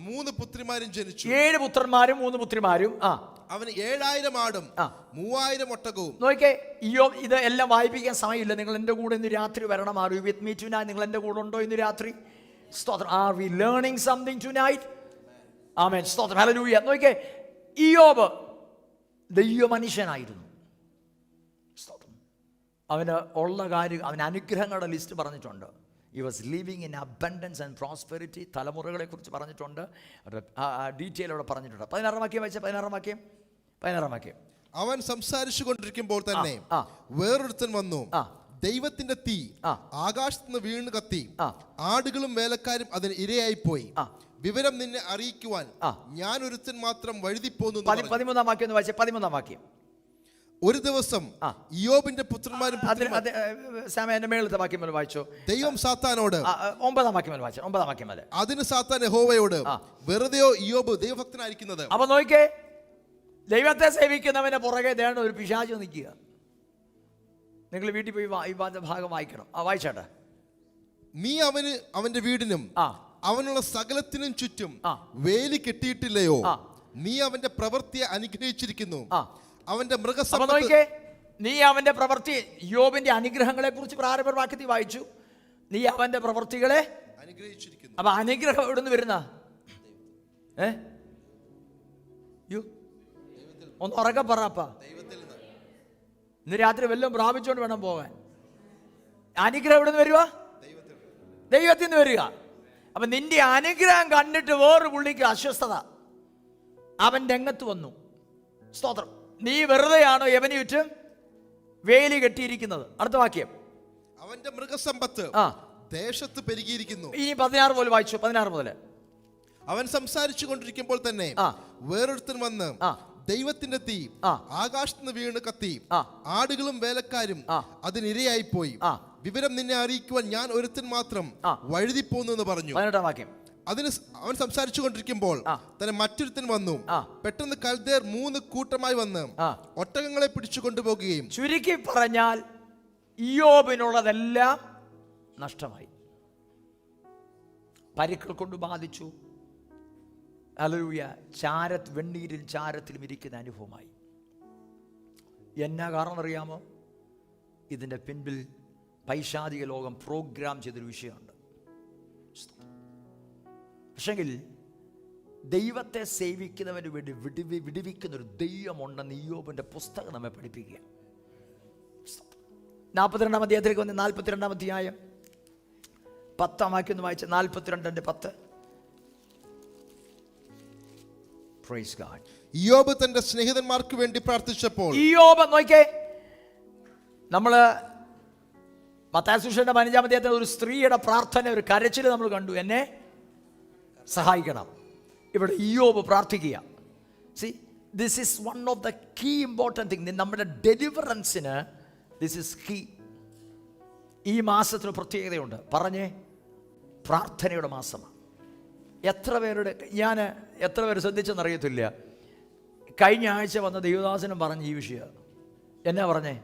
3 പുത്രിമാരും ജനിച്ചു. 7 പുത്രന്മാരും 3 പുത്രിമാരും. അവന് 7000 ആടും 3000 ഒട്ടകവും. നോക്കിയേ, ഇയ്യോബ് ഇത് എല്ലാം വായിപ്പിക്കാൻ സമയമില്ല. നിങ്ങൾ എൻ്റെ കൂടെ ഇന്ന് രാത്രി വരണം. Are you with me tonight? നിങ്ങൾ എൻ്റെ കൂടെ ഉണ്ടോ ഇന്ന് രാത്രി? സ്തോത്രം. Are we learning something tonight? Amen. സ്തോത്രം. ഹല്ലേലൂയ. നോക്കിയേ, ഇയ്യോബ് ദൈവ മനുഷ്യനായിരുന്നു. അവന് ഉള്ള കാര്യം, അവന് അനുഗ്രഹങ്ങളുടെ ലിസ്റ്റ് പറഞ്ഞിട്ടുണ്ട്. He was living in abundance and prosperity. തലമുറകളെ കുറിച്ച് പറഞ്ഞിട്ടുണ്ട്, ഡീറ്റെയിൽ അവിടെ പറഞ്ഞിട്ടുണ്ട്. 16-ാം വാക്യം വായിച്ച 16-ാം വാക്യം. അവൻ സംസാരിച്ചു കൊണ്ടിരിക്കുമ്പോൾ തന്നെ വേറൊരുത്തൻ വന്നു. ദൈവത്തിന്റെ തീ ആകാശത്ത് നിന്ന് വീണ് കത്തി ആടുകളും വേലക്കാരും അതിന് ഇരയായി പോയി. വിവരം നിന്നെ അറിയിക്കുവാൻ ഞാൻ ഒരുത്തൻ മാത്രം വഴുതിപ്പോന്നു. 13-ാം വാക്യം ഒന്ന് വായിച്ചേ. 13-ാം വാക്യം. ഒരു ദിവസം ഇയ്യോബിന്റെ പുത്രന്മാരും മേളത്തെ വാക്യം വായിച്ചോ. ദൈവം സാത്താനോട് 9-ാം വാക്യം വായിച്ചു. 9-ാം വാക്യം. അതിന് സാത്താൻ യഹോവയോട്, വെറുതെയോ ഇയ്യോബ് ദൈവഭക്തനായിരിക്കുന്നത്? അപ്പൊ നോക്കിക്കേ, ദൈവത്തെ സേവിക്കുന്നവന്റെ പുറകെ ദേണ്ട ഒരു പിശാച് നിൽക്കുക. നിങ്ങൾ വീട്ടിൽ പോയി ഈ ഭാഗം വായിക്കണം. വായിച്ചാട്ടെ. നീ അവന്റെ വീടിനും അവനുള്ള സകലത്തിനും ചുറ്റും വേലി കെട്ടിയിട്ടില്ലയോ? നീ അവന്റെ പ്രവൃത്തിയെ അനുഗ്രഹിച്ചിരിക്കുന്നു. അവന്റെ മൃഗസമ്പത്ത്. നീ അവന്റെ പ്രവൃത്തി, യോബിന്റെ അനുഗ്രഹങ്ങളെ കുറിച്ച് പ്രാരംഭ വാക്യത്തിൽ വായിച്ചു. നീ അവന്റെ പ്രവൃത്തികളെ അനുഗ്രഹിച്ചിരിക്കുന്നു. അപ്പൊ അനുഗ്രഹം എവിടെ നിന്ന് വരുന്ന? ഒന്ന് ഉറക്കെ പറപ്പാ. ഇന്ന് രാത്രി വല്ലതും പ്രാപിച്ചുകൊണ്ട് വേണം പോകാൻ. അനുഗ്രഹം എവിടെ നിന്ന് വരിക? ദൈവത്തിൽ നിന്ന് വരിക. അപ്പൊ നിന്റെ അനുഗ്രഹം കണ്ടിട്ട് വേറൊരു പുള്ളിക്ക് അസ്വസ്ഥത. അവൻ രംഗത്ത് വന്നു. സ്തോത്രം. നീ വെറുതെയാണോ യവന് ചുറ്റും വേലി കെട്ടിയിരിക്കുന്നത്? അടുത്ത വാക്യം. അവന്റെ മൃഗസമ്പത്ത് ദേശത്ത് പെരുകിയിരിക്കുന്നു. ഈ 16 പോലെ വായിച്ചു. 16 മുതൽ. അവൻ സംസാരിച്ചു കൊണ്ടിരിക്കുമ്പോൾ തന്നെ വേറൊരുത്തൻ വന്ന് ദൈവത്തിന്റെ തീ ആകാശത്ത് നിന്ന് വീണ് കത്തി ആടുകളും വേലക്കാരും അതിനിരയായി പോയി. വിവരം നിന്നെ അറിയിക്കുവാൻ ഞാൻ ഒരുത്തൻ മാത്രം വഴുതിപ്പോന്നു എന്ന് പറഞ്ഞു. 18-ാം വാക്യം. അതിന് അവൻ സംസാരിച്ചു കൊണ്ടിരിക്കുമ്പോൾ തന്നെ മറ്റൊരുത്തൻ വന്നു. പെട്ടെന്ന് കൽദേർ 3 കൂട്ടമായി വന്ന് ഒട്ടകങ്ങളെ പിടിച്ചു കൊണ്ടുപോകുകയും. ചുരുക്കി പറഞ്ഞാൽ ഇയ്യോബിനുള്ളതെല്ലാം നഷ്ടമായി. പരിക്കൾ കൊണ്ട് ബാധിച്ചു. ഹല്ലേലൂയ. വെണ്ണീരിൽ ചാരത്തിലും ഇരിക്കുന്ന അനുഭവമായി. എന്നാ കാരണം അറിയാമോ? ഇതിൻ്റെ പിൻപിൽ പൈശാചിക ലോകം പ്രോഗ്രാം ചെയ്തൊരു വിഷയമുണ്ട്. പക്ഷെങ്കിൽ ദൈവത്തെ സേവിക്കുന്നവന് വേണ്ടി വിടുവിക്കുന്നൊരു ദൈവമുണ്ടെന്ന് ഇയ്യോബിൻ്റെ പുസ്തകം നമ്മെ പഠിപ്പിക്കുക. 42-ാം അധ്യായത്തിലേക്ക് വന്ന് 42-ാം അധ്യായം 10-ാം വാക്യം ഒന്ന് വായിച്ച. 42:10. Praise God. ഇയ്യോബ് തന്റെ സ്നേഹിതന്മാർക്ക് വേണ്ടി പ്രാർത്ഥിച്ചപ്പോൾ. ഇയ്യോബ് നോക്കിയേ, നമ്മള് മത്തായി സുവിശേഷം 15-ാം അധ്യായത്തിൽ ഒരു സ്ത്രീയുടെ പ്രാർത്ഥന, ഒരു കരച്ചിൽ നമ്മൾ കണ്ടു. എന്നെ സഹായിക്കണം. ഇവിടെ ഇയ്യോബ് പ്രാർത്ഥിക്കുക. See, this is one of the key important thing. നമ്മുടെ ഡെലിവറൻസിന് this is key. ഈ മാസത്തിന് പ്രത്യേകതയുണ്ട്. പറഞ്ഞേ, പ്രാർത്ഥനയുടെ മാസമാണ്. എത്ര പേര് ശ്രദ്ധിച്ചെന്നറിയത്തില്ല. കഴിഞ്ഞ ആഴ്ച വന്ന ദൈവദാസനും പറഞ്ഞ ഈ വിഷയം എന്നാ പറഞ്ഞേ?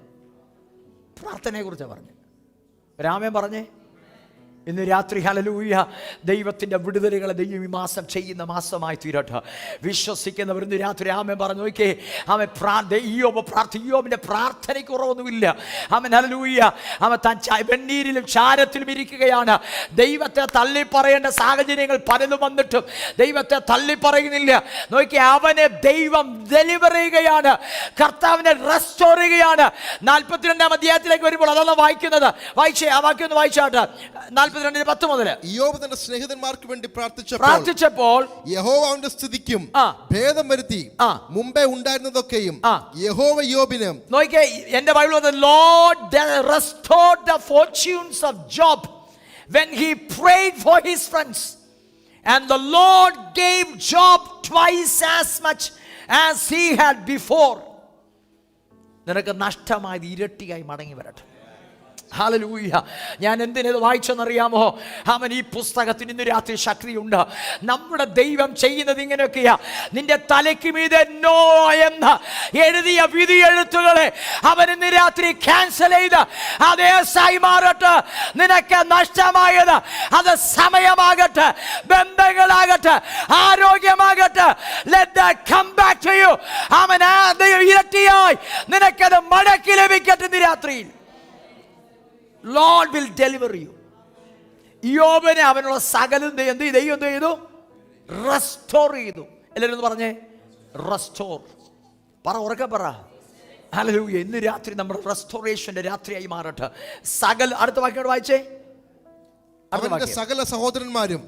പ്രാർത്ഥനയെക്കുറിച്ചാണ് പറഞ്ഞത്. രാമൻ പറഞ്ഞേ, ഇന്ന് രാത്രി ഹല്ലേലൂയ ദൈവത്തിൻ്റെ വിടുതലുകളെ ദൈവം ഈ മാസം ചെയ്യുന്ന മാസമായി തീരട്ടെ. വിശ്വസിക്കുന്നവർ ഇന്ന് രാത്രി ആമേൻ പറഞ്ഞു നോക്കേ. അവൻ ഇയ്യോബിൻ്റെ പ്രാർത്ഥനയ്ക്ക് കുറവൊന്നുമില്ല. അവൻ ഹല്ലേലൂയ അവൻ താൻ വെണ്ണീരിലും ചാരത്തിലും ഇരിക്കുകയാണ്. ദൈവത്തെ തള്ളിപ്പറയേണ്ട സാഹചര്യങ്ങൾ പലതും വന്നിട്ടും ദൈവത്തെ തള്ളിപ്പറയുന്നില്ല. നോക്കി, അവനെ ദൈവം ഡെലിവർ ചെയ്യുകയാണ്. കർത്താവിനെ റെസ്റ്റോർ ചെയ്യുകയാണ്. 42-ാം അധ്യായത്തിലേക്ക് വരുമ്പോൾ അതാണ് വായിക്കുന്നത്. വായിച്ചേ, ആ വാക്യം ഒന്ന് വായിച്ചാട്ടെ. 42:10 മുതൽ. ഇയ്യോബ് തന്റെ സ്നേഹിതന്മാർക്ക് വേണ്ടി പ്രാർത്ഥിച്ചപ്പോൾ യഹോവ അവന്റെ സ്ഥിതിക്കും ഭേദം വരുത്തി മുമ്പേ ഉണ്ടായിരുന്നതൊക്കെയും യഹോവ ഇയ്യോബിന്. നോക്കിയേ, എന്റെ ബൈബിൾ വന്നത് Lord restored the fortunes of Job when he prayed for his friends, and the Lord gave Job twice as much as he had before. നിനക്ക് നഷ്ടമായത് ഇരട്ടിയായി മടങ്ങി വരട്ടെ. ഹല്ലേലൂയ. ഞാൻ എന്തിനത് വായിച്ചെന്നറിയാമോ? അവൻ ഈ പുസ്തകത്തിന് ഇന്ന് രാത്രി ശക്തിയുണ്ട്. നമ്മുടെ ദൈവം ചെയ്യുന്നത് ഇങ്ങനെയൊക്കെയാ. നിന്റെ തലയ്ക്ക് മീതെ നോ എന്ന് എഴുതിയ വിധി എഴുത്തുകളെ അവൻ ഇന്ന് രാത്രി ക്യാൻസൽ ചെയ്ത് അതേ മാറട്ടെ. നിനക്ക് നഷ്ടമായത് അത് സമയമാകട്ടെ, ബന്ധങ്ങളാകട്ടെ, ആരോഗ്യമാകട്ടെ, let that come back to you. അവൻ ഇരട്ടിയായി നിനക്കത് മടക്കി ലഭിക്കട്ടെ. ഇന്ന് രാത്രിയിൽ Lord will deliver you. യോബിനെ അവനുള്ള സകലം ദൈവം എന്ത് ചെയ്തു? റെസ്റ്റോർ ചെയ്തു. എല്ലാവരും ഒന്ന് പറഞ്ഞേ, റെസ്റ്റോർ. പറ, ഉറക്കെ പറ. ഹല്ലേലൂയ. ഇന്ന് രാത്രി നമ്മുടെ റെസ്റ്റോറേഷന്റെ രാത്രിയായി മാറട്ടെ. അടുത്ത വാക്യം വായിച്ചേ. അവന്റെ സകല സഹോദരന്മാരും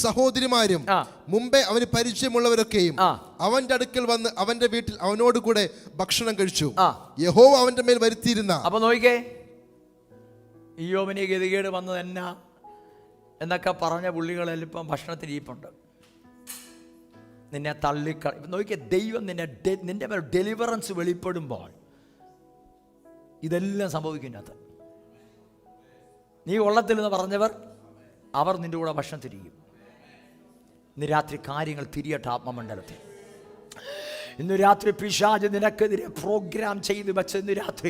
സഹോദരിമാരും മുമ്പേ അവന് പരിചയമുള്ളവരൊക്കെയും അവന്റെ അടുക്കൽ വന്ന് അവന്റെ വീട്ടിൽ അവനോട് കൂടെ ഭക്ഷണം കഴിച്ചു. യഹോവ അവന്റെ മേൽ വരുത്തിയിരുന്ന. അപ്പൊ നോക്കിക്കേ, ഇയ്യോബിന് ഗതികേട് വന്നത് എന്നൊക്കെ പറഞ്ഞ പുള്ളികളെല്ലാം ഇപ്പം ഭക്ഷണത്തിന് ഇരിപ്പുണ്ട്. നിന്നെ നോക്കിയ ദൈവം നിന്റെ മേൽ ഡെലിവറൻസ് വെളിപ്പെടുമ്പോൾ ഇതെല്ലാം സംഭവിക്കുന്നത്. നീ കൊള്ളത്തില്ലെന്ന് പറഞ്ഞവർ അവർ നിന്റെ കൂടെ ഭക്ഷണത്തിരിക്കും. ഇന്ന് രാത്രി കാര്യങ്ങൾ തിരിയട്ടെ ആത്മമണ്ഡലത്തിൽ. ഇന്ന് രാത്രി പിശാച് നിനക്കെതിരെ പ്രോഗ്രാം ചെയ്ത് വെച്ച് ഇന്ന് രാത്രി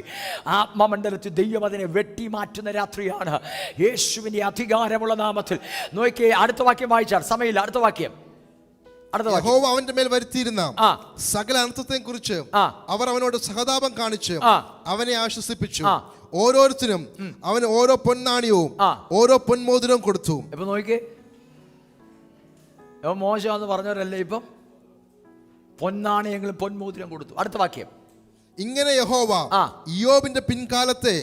ആത്മമണ്ഡലത്തിൽ ദൈവം അതിനെ വെട്ടിമാറ്റുന്ന രാത്രിയാണ്. യേശുവിൻ്റെ അധികാരമുള്ള നാമത്തിൽ. നോക്കിയേ, അടുത്ത വാക്യം വായിച്ചാൽ സമയമില്ല. അടുത്ത വാക്യം. യഹോവ അവന്റെ മേൽ വരുത്തിയിരുന്ന സകല അനർത്ഥത്തെ കുറിച്ച് അവർ അവനോട് സഹതാപം കാണിച്ച് അവനെ ആശ്വസിപ്പിച്ചു. ഓരോരുത്തരും അവന് ഓരോ പൊന്നാണിയവും ഓരോ പൊന്മോതിരവും കൊടുത്തു. ഇപ്പൊ നോക്കിയേ, മോശമെന്ന് പറഞ്ഞവരല്ലേ ഇപ്പം പൊന്നാണയങ്ങളും പൊന്മോതിരം കൊടുത്തു. അടുത്ത വാക്യം. ഇങ്ങനെ യഹോവ ഇയ്യോബിന്റെ പിൻകാലത്തെ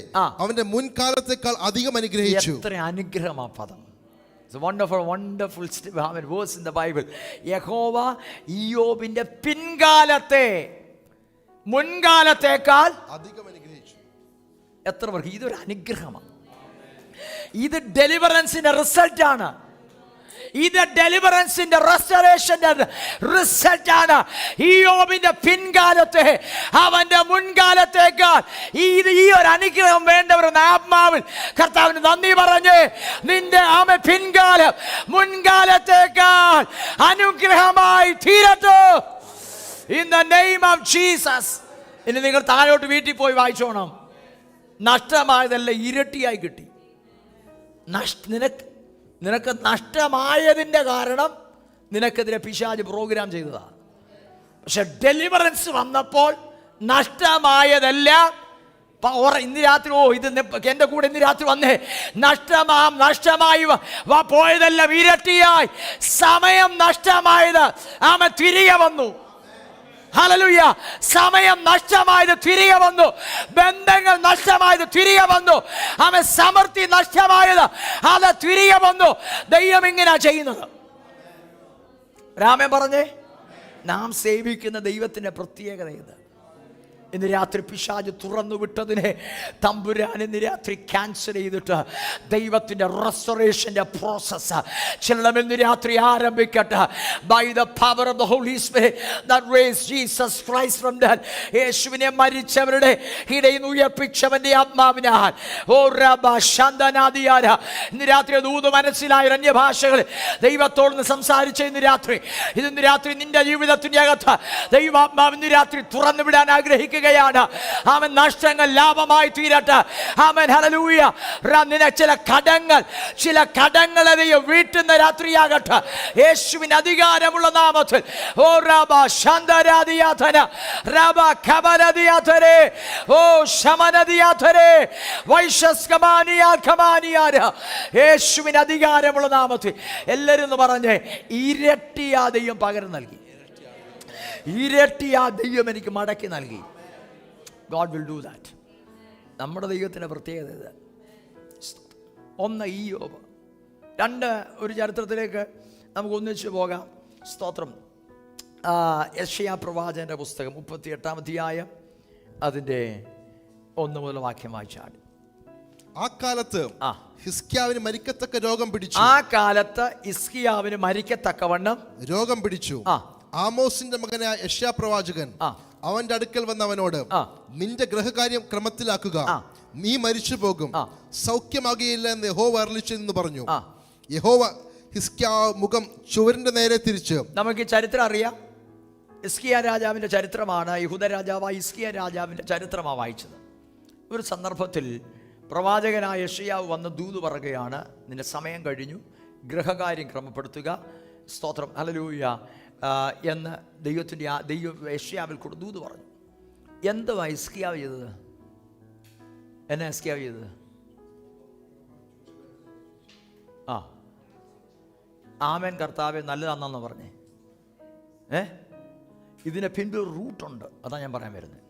അവന്റെ മുൻകാലത്തെക്കാൾ അധികം അനുഗ്രഹിച്ചു. എത്ര അനുഗ്രഹമാ പദം. It's a wonderful verse in the Bible. യഹോവ ഇയ്യോബിന്റെ പിൻകാലത്തെ മുൻകാലത്തേക്കാൾ അധികം അനുഗ്രഹിച്ചു. എത്ര പേർക്ക് ഇതൊരു അനുഗ്രഹമാണ്? ഇത് ഡെലിവറൻസിന്റെ റിസൾട്ടാണ്. ഇത് ഡെലിവറൻസിന്റെ റെസ്റ്റോറേഷന്റെ റിസൾട്ടാണ്. ഇയ്യോബിന്റെ പിൻകാലത്തെ അവന്റെ മുൻകാലത്തേക്കാൾ ഈ ഒരു അനുഗ്രഹം വേണ്ടവരെന്ന ആത്മാവിൽ കർത്താവിന് നന്ദി പറഞ്ഞ് നിന്റെ പിൻകാലം മുൻകാലത്തേക്കാൾ അനുഗ്രഹമായി തീരട്ടെ. In the name of Jesus. ഇനി നിങ്ങൾ താഴോട്ട് വീട്ടിൽ പോയി വായിച്ചോണം. നഷ്ടമായതെല്ലാം ഇരട്ടിയായി കിട്ടി. നിനക്ക് നഷ്ടമായതിൻ്റെ കാരണം നിനക്കെതിരെ പിശാച് പ്രോഗ്രാം ചെയ്തതാണ്. പക്ഷെ ഡെലിവറൻസ് വന്നപ്പോൾ നഷ്ടമായതെല്ലാം ഇന്ന് രാത്രി ഇത് എൻ്റെ കൂടെ ഇന്ന് രാത്രി വന്നേ. നഷ്ടമായി പോയതെല്ലാം ഇരട്ടിയായി. സമയം നഷ്ടമായത് തിരികെ വന്നു. ഹല്ലേലൂയ. സമയം നഷ്ടമായത് തിരികെ വന്നു. ബന്ധങ്ങൾ നഷ്ടമായത് തിരികെ വന്നു. സമൃദ്ധി നഷ്ടമായത് അത് തിരികെ വന്നു. ദൈവം ഇങ്ങനെ ചെയ്യുന്നത്. രാമൻ പറഞ്ഞേ, നാം സേവിക്കുന്ന ദൈവത്തിന്റെ പ്രത്യേകത ഇത്. ഇന്ന് രാത്രി പിശാച് തുറന്നു വിട്ടതിനെ തമ്പുരാൻ ഇന്ന് രാത്രി ക്യാൻസൽ ചെയ്തിട്ട് ദൈവത്തിൻ്റെ റെസ്റ്റോറേഷൻ്റെ പ്രോസസ്സ് ചിലം ഇന്ന് രാത്രി ആരംഭിക്കട്ടെ. By the power of the Holy Spirit that raised Jesus Christ from death. യേശുവിനെ മരിച്ചവരുടെ ഇടയിൽ നിന്ന് ഉയർപ്പിച്ചവൻ്റെ ആത്മാവിനാൽ ഓ റബ ശാന്തനാദിയാര ഇന്ന് രാത്രി ദൂത് മനസ്സിലായ അന്യഭാഷകളിൽ ദൈവത്തോട് സംസാരിച്ച ഇന്ന് രാത്രി നിന്റെ ജീവിതത്തിൻ്റെ അകത്ത് ദൈവാത്മാവ് ഇന്ന് രാത്രി തുറന്നു വിടാൻ ആഗ്രഹിക്കുക. അവൻ നഷ്ടങ്ങൾ ലാഭമായി തീരട്ടെ. അവൻ ഹല്ലേലൂയ. ചില കടങ്ങളെ വീട്ടുന്ന രാത്രിയാകട്ടെ യേശുവിന് അധികാരമുള്ള നാമത്തിൽ. ഓ റബ ശാന്തരാദിയാധന റബ ഖബരദിയാധരേ ഓ ശമനദിയാധരേ വൈശസ്കമാനിയാഖമാനിയാര യേശുവിന് അധികാരമുള്ള നാമത്തിൽ. എല്ലാവരും എന്ന് പറഞ്ഞേ, ഇരട്ടിയാ ദൈവം പകരം നൽകി. ഇരട്ടിയാ ദൈവം എനിക്ക് മടക്കി നൽകി. God will do that. നമ്മുടെ ദൈവത്തിൻ്റെ പ്രത്യേകത ഇത്. ഒന്ന് ഇയ്യോബ് ഒരു ചരിത്രത്തിലേക്ക് നമുക്ക് ഒന്നിച്ചു പോകാം. സ്തോത്രം. യെശയ്യാ പ്രവാചകന്റെ പുസ്തകം 38-ാം അധ്യായം അതിൻ്റെ 1 മുതൽ വാക്യം വായിച്ചാൽ. ആ കാലത്ത് ഹിസ്കിയാവിന് മരിക്കത്തക്ക രോഗം പിടിച്ചു. ആ കാലത്ത് ഹിസ്കിയാവിന് മരിക്കത്തക്കവണ്ണം രോഗം പിടിച്ചു. ആമോസിന്റെ മകനായ യെശയ്യാ പ്രവാചകൻ അവന്റെ അടുക്കൽ വന്ന അവനോട്, നിന്റെ ഗ്രഹകാര്യം ക്രമത്തിലാക്കുക, നീ മരിച്ചു പോകും, സൗഖ്യമാകുകയില്ല എന്ന് യഹോവ അരുളിച്ചെന്ന് പറഞ്ഞു. യഹോവ ഹിസ്കിയാവ് മുഖം ചുവരിന്റെ നേരെ തിരിച്ച്. നമുക്ക് ഈ ചരിത്രം അറിയാം. ഹിസ്കിയാ രാജാവിന്റെ ചരിത്രമാണ്. യഹൂദ രാജാവായ ഹിസ്കിയാ രാജാവിന്റെ ചരിത്രമാണ് വായിച്ചത്. ഒരു സന്ദർഭത്തിൽ പ്രവാചകനായ യെശയ്യാവ് വന്ന് ദൂത് പറയുകയാണ്, നിന്റെ സമയം കഴിഞ്ഞു, ഗൃഹകാര്യം ക്രമപ്പെടുത്തുക. സ്തോത്രം, ഹല്ലേലൂയ എന്ന് ദൈവത്തിൻ്റെ യെശയ്യാവിൽ കൂടെ ദൂത് പറഞ്ഞു. എന്തുവാ ഹിസ്കിയാവ് ചെയ്തത്? എന്നാ ഹിസ്കിയാവ് ചെയ്തത്? ആമേൻ കർത്താവേ നല്ലതാണെന്ന് പറഞ്ഞേ. ഇതിന് പിന്നിൽ റൂട്ടുണ്ട്. അതാണ് ഞാൻ പറയാൻ വരുന്നത്.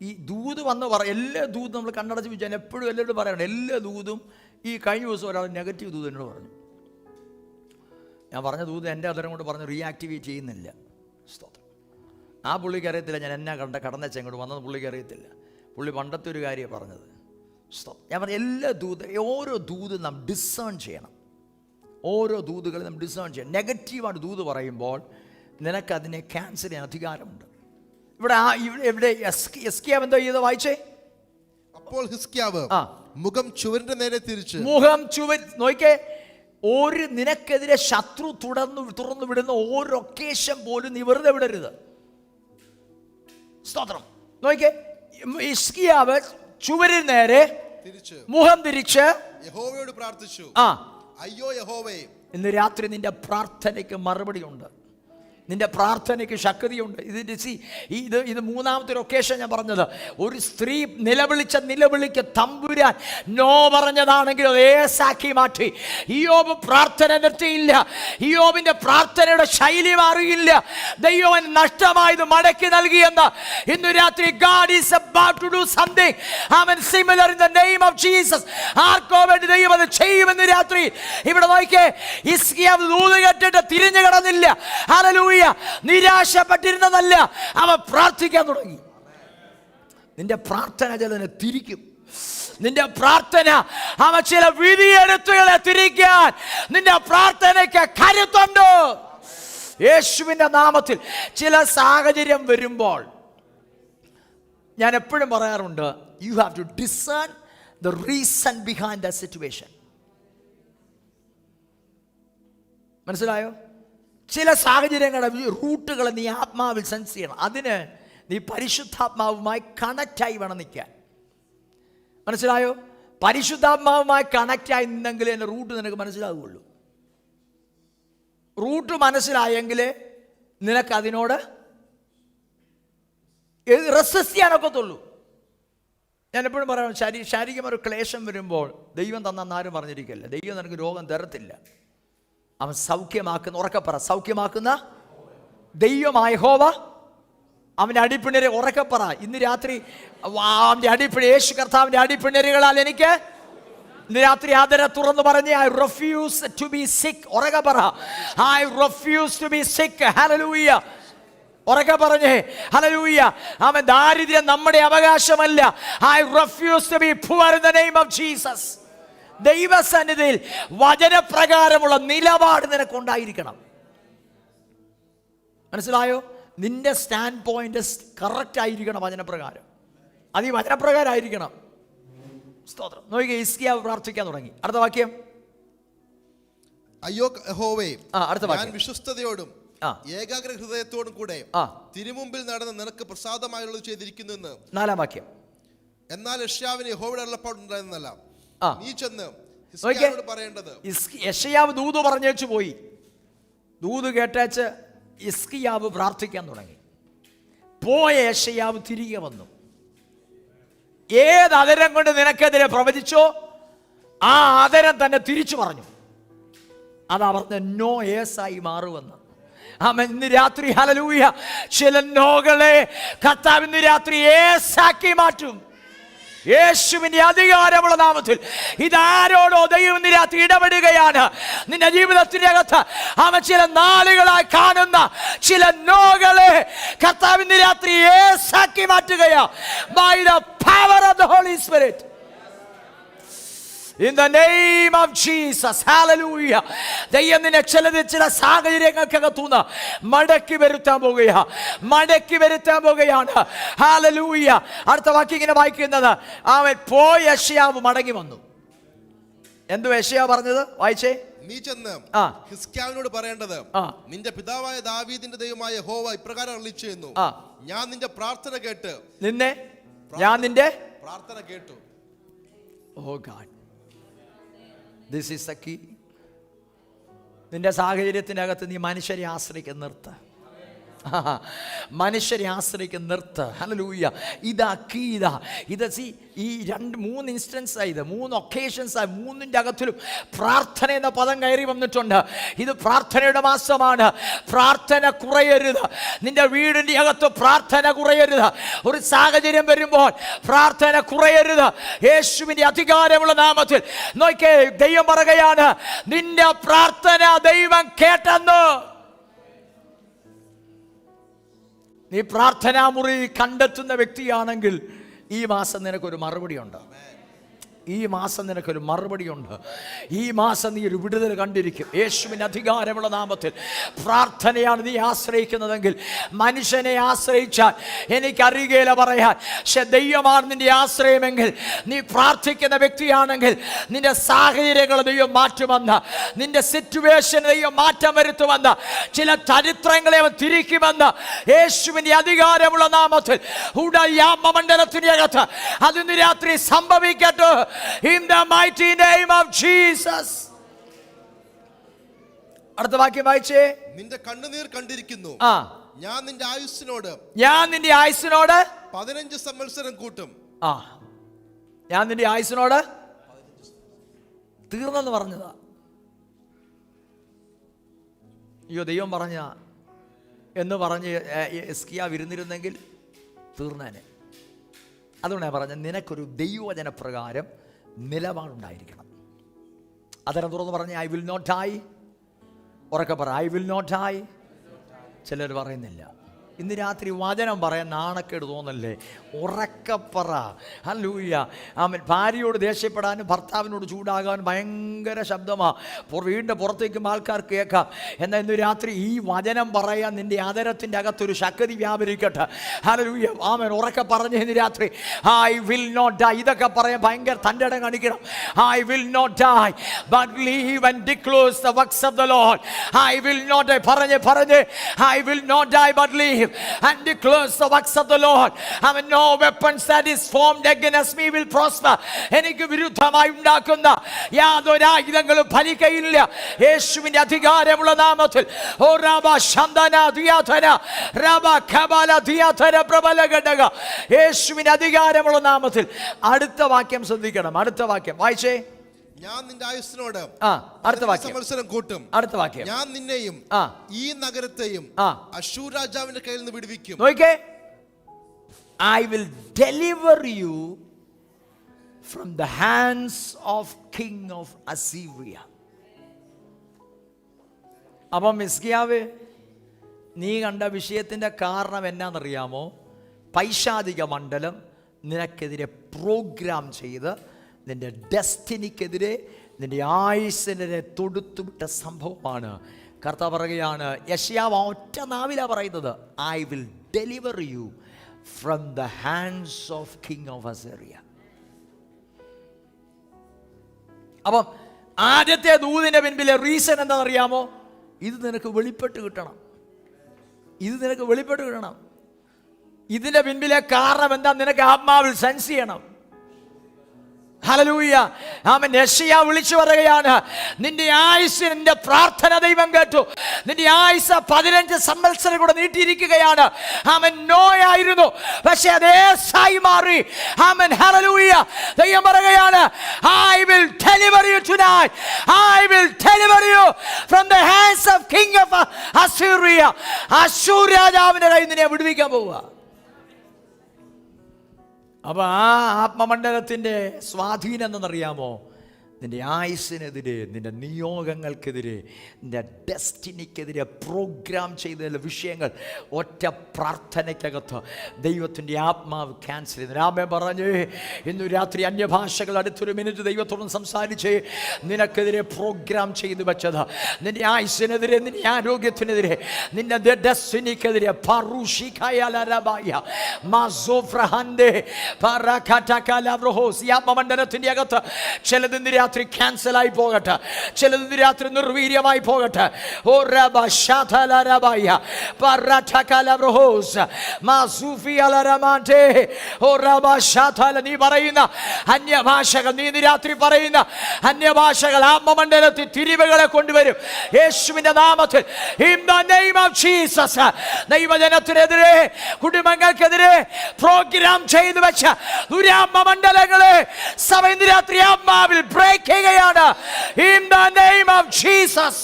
ഈ ദൂത് വന്ന് എല്ലാ ദൂതും നമ്മൾ കണ്ണടച്ച് വെച്ചാൽ എപ്പോഴും എല്ലാവരോടും പറയണം. എല്ലാ ദൂതും ഈ കഴിഞ്ഞ ദിവസം ഒരാൾ നെഗറ്റീവ് ദൂത് എന്നോട് പറഞ്ഞു. ഞാൻ പറഞ്ഞ ദൂത് എൻ്റെ അതരം കൊണ്ട് പറഞ്ഞ് റീആക്ടിവേറ്റ് ചെയ്യുന്നില്ല. സ്തോത്രം. ആ പുള്ളിക്ക് അറിയത്തില്ല ഞാൻ എന്നാ കടന്നച്ച ഇങ്ങോട്ട് വന്നത് പുള്ളിക്ക് അറിയത്തില്ല. പുള്ളി പണ്ടത്തെ ഒരു കാര്യമാണ് പറഞ്ഞത്. സ്തോത്രം. ഞാൻ പറഞ്ഞ എല്ലാ ഓരോ ദൂതും നാം ഡിസേൺ ചെയ്യണം. ഓരോ ദൂതുകളും നാം ഡിസേൺ ചെയ്യണം. നെഗറ്റീവായിട്ട് ദൂത് പറയുമ്പോൾ നിനക്കതിനെ ക്യാൻസൽ ചെയ്യാൻ അധികാരമുണ്ട്. ഇവിടെ ഹിസ്കിയാവ് എന്തോ ചെയ്ത് വായിച്ചേ. അപ്പോൾ ഹിസ്കിയാവ് മുഖം ചുവരിന്റെ നേരെ തിരിച്ച്. മുഖം ചുവർ നോക്കിക്കേ. ഒരു നിനക്കെതിരെ ശത്രു തുറന്നു വിടുന്ന ഓരോ ഒക്കേഷൻ പോലും നീ വെറുതെ വിടരുത്. സ്തോത്രം. നോക്കിക്കേ, ഹിസ്കിയാവ് ചുവരിന് നേരെ മുഖം തിരിച്ച് യഹോവയോട് പ്രാർത്ഥിച്ചു. അയ്യോ യഹോവേ, ഇന്ന് രാത്രി നിന്റെ പ്രാർത്ഥനയ്ക്ക് മറുപടി ഉണ്ട്. നിന്റെ പ്രാർത്ഥനയ്ക്ക് ശക്തിയുണ്ട്. ഇത് മൂന്നാമത്തെ ഒരു ഒക്കേഷൻ ഞാൻ പറഞ്ഞത്. ഒരു സ്ത്രീ നിലവിളിക്ക് തമ്പുരാൻ നോ പറഞ്ഞതാണെങ്കിൽ അത് ഏസാക്കി മാറ്റി. ഇയ്യോബ് പ്രാർത്ഥന നിർത്തിയില്ല. ഇയ്യോബിന്റെ പ്രാർത്ഥനയുടെ ശൈലി മാറിയില്ല. ദൈവം നഷ്ടമായത് മടക്കി നൽകിയെന്ന് ഇന്ന് രാത്രി God is about to do something. Amen. Similar in the name of Jesus. ആർക്കോ വേണ്ടി ദൈവം അത് ചെയ്യുമെന്ന് രാത്രി. ഇവിടെ നോക്കിയേ, ഹിസ്കിയാവ് ദൂത് കേട്ടിട്ട് തിരിഞ്ഞു കിടന്നില്ല. ഹല്ലേലൂയ. നിരാശപ്പെട്ടിരുന്നതല്ല, അവൻ പ്രാർത്ഥിക്കാൻ തുടങ്ങി. നിന്റെ പ്രാർത്ഥന ചിലതിനെ തിരിക്കും. നിന്റെ പ്രാർത്ഥന ചില വിധിയെഴുത്തുകളെ തിരിക്കാൻ നിന്റെ പ്രാർത്ഥനയ്ക്ക് കരുത്തുണ്ട്. യേശുവിന്റെ നാമത്തിൽ ചില സാഹചര്യം വരുമ്പോൾ ഞാൻ എപ്പോഴും പറയാറുണ്ട്, you have to discern the reason behind the situation. മനസ്സിലായോ? ചില സാഹചര്യങ്ങളുടെ റൂട്ടുകൾ നീ ആത്മാവിൽ സെൻസ് ചെയ്യണം. അതിന് നീ പരിശുദ്ധാത്മാവുമായി കണക്റ്റായി വേണം നിൽക്കാൻ. മനസ്സിലായോ? പരിശുദ്ധാത്മാവുമായി കണക്റ്റായി നിന്നെങ്കിലേ എൻ്റെ റൂട്ട് നിനക്ക് മനസ്സിലാവുകയുള്ളൂ. റൂട്ട് മനസ്സിലായെങ്കിലേ നിനക്ക് അതിനോട് റെസിസ്റ്റ് ചെയ്യാനൊക്കത്തുള്ളൂ. ഞാൻ എപ്പോഴും പറയാം, ശാരീരികമായ ഒരു ക്ലേശം വരുമ്പോൾ ദൈവം തന്നാരും പറഞ്ഞിരിക്കില്ല. ദൈവം നിനക്ക് രോഗം തരത്തില്ല. അവൻ സൗഖ്യമാക്കുന്ന, ഉറക്കപ്പറ, സൗഖ്യമാക്കുന്ന ദൈവമായ യഹോവ അവൻ്റെ അടിപ്പിണരെ ഉറക്കപ്പറ. ഇന്ന് രാത്രി അവൻ്റെ അടിപ്പിണ, യേശു കർത്താവിൻ്റെ അടിപ്പിണരുകളാൽ എനിക്ക് ഇന്ന് രാത്രി ആദര തുറന്ന് പറഞ്ഞ് I refuse to be sick. ഉറക്കപ്പറ, I refuse to be sick. Hallelujah. ഉറക്കെ പറഞ്ഞേ ഹല്ലേലൂയ. അവൻ ദാരിദ്ര്യം നമ്മുടെ അവകാശമല്ല. I refuse to be poor in the name of Jesus. ദൈവസന്നിധിയിൽ വചനപ്രകാരമുള്ള നിലപാട് നിനക്കുണ്ടായിരിക്കണം. മനസ്സിലായോ? നിന്റെ സ്റ്റാൻഡ് പോയിന്റ് കറക്റ്റ് ആയിരിക്കണം വചനപ്രകാരം. അത് ഈ വചനപ്രകാരം ആയിരിക്കണം. സ്തോത്രം. നോക്കിയേ, ഹിസ്കിയാവ് പ്രാർത്ഥിക്കാൻ തുടങ്ങി. അടുത്ത വാക്യം. അയ്യോ യഹോവേ, അടുത്ത വാക്യം. ഞാൻ വിശ്വസ്തയോടും ഏകാഗ്ര ഹൃദയത്തോടും കൂടെ തിരുമുമ്പിൽ നടന്ന് നിനക്ക് പ്രസാദമായുള്ളത് ചെയ്തിരിക്കുന്നു എന്ന്. 4-ാം വാക്യം. എന്നാൽ യെശയ്യാവിന് യഹോവയുടെ അരുളപ്പാടുണ്ടായിരുന്നല്ല, നീ ചെന്ന് ഹിസ്കിയാവോട് പറയേണ്ടത്. യെശയ്യാവ് ദൂത് പറഞ്ഞേച്ചു പോയി. ദൂത് കേട്ടേച്ച് ഹിസ്കിയാവ് പ്രാർത്ഥിക്കാൻ തുടങ്ങി. പോയ യെശയ്യാവ് തിരികെ വന്നു. ഏത് അതരം കൊണ്ട് നിനക്കെതിരെ പ്രവചിച്ചോ ആ അതരം തന്നെ തിരിച്ചു പറഞ്ഞു. അത് അവർക്ക് നോ യേസായി മാറുമെന്ന്. ആമേൻ. ഇന്ന് രാത്രി ഹല്ലേലൂയ, ചില നോകളെ കർത്താവ് ഇന്ന് രാത്രി യേസാക്കി മാറ്റും. യേശുവിന്റെ അധികാരമുള്ള നാമത്തിൽ ഇതാരോടോ ദൈവം നിരാത്തി ഇടപെടുകയാണ്. നിന്റെ ജീവിതത്തിന്റെ അകത്ത് അവൻ ചില നാളുകളായി കാണുന്ന ചില നോകളെ കർത്താവിന്റെ രാത്രി യേസാക്കി മാറ്റുകയാ. By the power of the Holy Spirit. In the name of Jesus. Hallelujah. ദൈവം നിന്നെ ചില സാഹചര്യങ്ങൾക്കകത്തുനിന്ന് മടക്കി വരുത്താൻ പോകുകയാണ്. Hallelujah. അടുത്ത വാക്യം ഇങ്ങനെ വായിക്കുന്നത്, അവൻ പോയ യെശയ്യാവ് മടങ്ങി വന്നു. എന്തു യെശയ്യാവ് പറഞ്ഞത്? വായിച്ചേ. നീ ചെന്ന് ഹിസ്കിയാവിനോട് പറയേണ്ടത്, നിന്റെ പിതാവായ ദാവീദിന്റെ ദൈവമായ യഹോവ ഇപ്രകാരം അരുളിച്ചെയ്യുന്നു, ഞാൻ നിന്റെ പ്രാർത്ഥന കേട്ട് പ്രാർത്ഥന കേട്ടു. Oh God. This is the key. നിന്റെ സാഹചര്യത്തിനകത്ത് നീ മനുഷ്യരെ ആശ്രയിക്കാൻ നിർത്ത്. മനുഷ്യരെ ആശ്രയിക്കാൻ നിർത്ത്. ഹല്ലേലൂയ. ഇതാ കീ. ഇത് ഈ 3 ഇൻസ്റ്റൻസ് ആയത്, 3 ഒക്കേഷൻസ് ആയി, 3ന്റെ അകത്തിലും പ്രാർത്ഥന എന്ന പദം കയറി വന്നിട്ടുണ്ട്. ഇത് പ്രാർത്ഥനയുടെ മാസമാണ്. പ്രാർത്ഥന കുറയരുത്. നിന്റെ വീടിന്റെ അകത്ത് പ്രാർത്ഥന കുറയരുത്. ഒരു സാഹചര്യം വരുമ്പോൾ പ്രാർത്ഥന കുറയരുത്. യേശുവിന്റെ അധികാരമുള്ള നാമത്തിൽ നോക്കിയേ, ദൈവം പറയുകയാണ്, നിന്റെ പ്രാർത്ഥന ദൈവം കേട്ടെന്ന്. നീ പ്രാർത്ഥനാമുറി കണ്ടെത്തുന്ന വ്യക്തിയാണെങ്കിൽ ഈ മാസം നിനക്കൊരു മറുപടിയുണ്ട്. ഈ മാസം നിനക്കൊരു മറുപടിയുണ്ട്. ഈ മാസം നീ ഒരു വിടുതൽ കണ്ടിരിക്കും. യേശുവിൻ്റെ അധികാരമുള്ള നാമത്തിൽ പ്രാർത്ഥനയാണ് നീ ആശ്രയിക്കുന്നതെങ്കിൽ, മനുഷ്യനെ ആശ്രയിച്ചാൽ എനിക്കറിയുകയില്ല പറയാൻ. പക്ഷെ ദൈവമാണ് നിന്റെ ആശ്രയമെങ്കിൽ, നീ പ്രാർത്ഥിക്കുന്ന വ്യക്തിയാണെങ്കിൽ നിന്റെ സാഹചര്യങ്ങൾ ദൈവം മാറ്റുമെന്ന്, നിന്റെ സിറ്റുവേഷൻ ദൈവം മാറ്റം വരുത്തുമെന്ന്, ചില ചരിത്രങ്ങളെ അവൻ തിരിക്കുമെന്ന് യേശുവിൻ്റെ അധികാരമുള്ള നാമത്തിൽ മണ്ഡലത്തിൻ്റെ അകത്ത് അതിന് രാത്രി സംഭവിക്കട്ടെ. In the mighty name of Jesus. അടുത്ത വാക്യം വായിച്ചേ. നിന്റെ കണ്ണുനീർ കണ്ടിരിക്കുന്നു, ഞാൻ നിന്റെ ആയുസ്സിനോട് 15 സംവത്സരം കൂട്ടും. ഞാൻ നിന്റെ ആയുസ്സിനോട് തീർന്നെന്ന് പറഞ്ഞതാ. അയ്യോ, ദൈവം പറഞ്ഞ എന്ന് പറഞ്ഞ് ഹിസ്കിയാവ് ഇരുന്നിരുന്നെങ്കിൽ തീർന്നേനെ. അതുകൊണ്ടാണ് പറഞ്ഞത്, നിനക്കൊരു ദൈവവചന പ്രകാരം നിലപാടുണ്ടായിരിക്കണം. അതരം തുറന്ന് പറഞ്ഞ്, ഐ വിൽ നോട്ട് ഡൈ. ഉറക്കെ പറ, ഐ വിൽ നോട്ട് ഡൈ. ചിലർ പറയുന്നില്ല. ഇന്ന് രാത്രി വചനം പറയാൻ നാണക്കേട് തോന്നല്ലേ? ഉറക്കപ്പറ. ഹല്ലേലൂയ. ആമേൻ. ഭാര്യയോട് ദേഷ്യപ്പെടാനും ഭർത്താവിനോട് ചൂടാകാനും ഭയങ്കര ശബ്ദമാണ്. വീടിൻ്റെ പുറത്തേക്കും ആൾക്കാർ കേൾക്കാം. എന്നാൽ ഇന്ന് രാത്രി ഈ വചനം പറയാൻ നിന്റെ ആദരത്തിൻ്റെ അകത്തൊരു ശക്തി വ്യാപരിക്കട്ടെ. ഹല്ലേലൂയ. ആമേൻ. ഉറക്കെ പറഞ്ഞ് ഇന്ന് രാത്രി ഐ വിൽ നോട്ട് ഡൈ. ഇതൊക്കെ പറയാൻ ഭയങ്കര തൻ്റെ ഇടം കാണിക്കണം. I will not die but live and declares the works of the Lord. I will not die. പറഞ്ഞ് I will not die but live and declares the works of the Lord. Amen. No weapons that is formed against me will prosper. എനിക്ക് വിരുദ്ധമായി ഉണ്ടാക്കുന്ന യാതൊരു ആയുധങ്ങളും ഫലിക്കയില്ല. യേശുവിന്റെ അധികാരമുള്ള നാമത്തിൽ ഓ രാബ ശന്ദന ദിയാധന രാബ ഖബല ദിയാധന പ്രബല ഘടക. യേശുവിന്റെ അധികാരമുള്ള നാമത്തിൽ. അടുത്ത വാക്യം ശ്രദ്ധിക്കണം. അടുത്ത വാക്യം വായിച്ചേ. ഞാൻ നിന്റെ ആയുസ്സിനോട് അടുത്ത വാക്യം സംവത്സരം കൂട്ടും. അടുത്ത വാക്യം. ഞാൻ നിന്നെയും ഈ നഗരത്തെയും അശ്ശൂർ രാജാവിന്റെ കയ്യിൽ നിന്ന് വിടുവിക്കും. നോക്കിക്കേ, I will deliver you from the hands of king of Assyria. അപ്പം ഹിസ്കിയാവേ, നീ കണ്ട വിഷയത്തിന്റെ കാരണം എന്നാണെന്നറിയാമോ? പൈശാചിക മണ്ഡലം നിനക്കെതിരെ പ്രോഗ്രാം ചെയ്ത് നിന്റെ ഡെസ്റ്റിനിക്കെതിരെ, നിന്റെ ആയുസ്സിനെതിരെ തൊടുത്തുവിട്ട സംഭവമാണ്. കർത്താവ് പറയുകയാണ്, യെശയ്യാവ് ഒറ്റ നാവിലാ പറയുന്നത്, I will deliver you from the hands of king of Assyria. അപ്പം ആദ്യത്തെ ദൂതിന്റെ പിൻപിലെ റീസൺ എന്താണെന്നറിയാമോ? ഇത് നിനക്ക് വെളിപ്പെട്ട് കിട്ടണം. ഇതിന്റെ പിൻപിലെ കാരണം എന്താ നിനക്ക് ആത്മാവിൽ സെൻസ് ചെയ്യണം. ഹല്ലേലൂയ. ആമേൻ. യെശയ്യാവ് വിളിച്ചു പറയുകയാണ്, നിന്റെ ആയുസ്സിന് നിന്റെ പ്രാർത്ഥന ദൈവം കേട്ടു. നിന്റെ ആയുസ് 15 സംവത്സരം കൂടെ നീട്ടിയിരിക്കുകയാണ്. ആമേൻ. നോയായിരുന്നു, പക്ഷെ അത് യേശായി മാറി. ആമേൻ. ഹല്ലേലൂയ. ദൈവം പറയുകയാണ്, I will deliver you tonight. I will deliver you from the hands of king of Assyria. അശ്ശൂർ രാജാവിന്റെ കയ്യിൽ നിന്നെ വിടുവിക്കാൻ പോവുക. അപ്പൊ ആ ആത്മമണ്ഡലത്തിന്റെ സ്വാധീനം എന്തെന്നറിയാമോ? നിന്റെ ആയുസ്സിനെതിരെ, നിന്റെ നിയോഗങ്ങൾക്കെതിരെ, നിന്റെ ഡെസ്റ്റിനിക്കെതിരെ പ്രോഗ്രാം ചെയ്ത വിഷയങ്ങൾ ഒറ്റ പ്രാർത്ഥനയ്ക്കകത്ത് ദൈവത്തിൻ്റെ ആത്മാവ് ക്യാൻസൽ ചെയ്തു. രാമേ പറഞ്ഞ് ഇന്നു രാത്രി അന്യഭാഷകൾ അടുത്തൊരു മിനിറ്റ് ദൈവത്തോടും സംസാരിച്ച് നിനക്കെതിരെ പ്രോഗ്രാം ചെയ്തു വെച്ചത്, നിന്റെ ആയുസ്സിനെതിരെ, നിന്റെ ആരോഗ്യത്തിനെതിരെ, നിന്റെ ഡെസ്റ്റിനിക്കെതിരെ ഈ ആത്മമണ്ഡലത്തിൻ്റെ അകത്ത് ചിലത് രാത്രി ക്യാൻസൽ ആയി പോകട്ടെ, ചിലത് രാത്രി നിർവീര്യമായി പോകട്ടെ. ഓ റബ ശതലരബയ പരതകലബ്രഹോസ് മാസുഫിയലരമാൻതേ. ഓ റബ ശതല, നീ പറയുന്ന അന്യഭാഷകൾ, നീ രാത്രി പറയുന്ന അന്യഭാഷകൾ ആത്മമണ്ഡലത്തിൽ തിരിവുകളെ കൊണ്ടുവരും യേശുവിന്റെ നാമത്തിൽ. In the name of Jesus. ദൈവജനത്തിനെതിരെ, കുടുംബങ്ങൾക്കെതിരെ പ്രോഗ്രാം ചെയ്തു വെച്ച ദുരാത്മമണ്ഡലങ്ങളെ സഭ ഇന്ന് രാത്രി ആത്മാവിൽ ബ്രേക്കുകയാണ്. In the name of Jesus.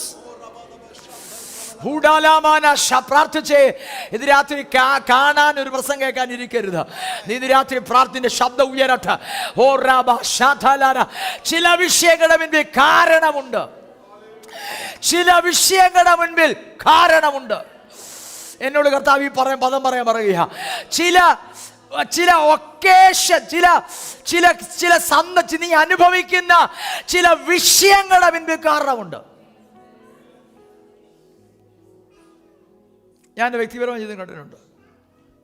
പ്രാർത്ഥിച്ചേ. ഇത് രാത്രി കാണാൻ ഒരു പ്രസംഗം കേൾക്കാൻ ഇരിക്കരുത്. ഇത് രാത്രി പ്രാർത്ഥന ശബ്ദം ഉയരട്ടെ. ഓ റബ ശതലര. ചില വിഷയങ്ങളുടെ മുൻപിൽ കാരണമുണ്ട്, ചില വിഷയങ്ങളുടെ മുൻപിൽ കാരണമുണ്ട്. എന്നോട് കർത്താവ് ഈ പദം പറയുക, ചില ഒക്കേഷൻ, ചില സന്ദർഭം, നീ അനുഭവിക്കുന്ന ചില വിഷയങ്ങളുടെ മുൻപിൽ കാരണമുണ്ട്. ഞാൻ വ്യക്തിപരമായി ചെയ്ത് കണ്ടിട്ടുണ്ട്.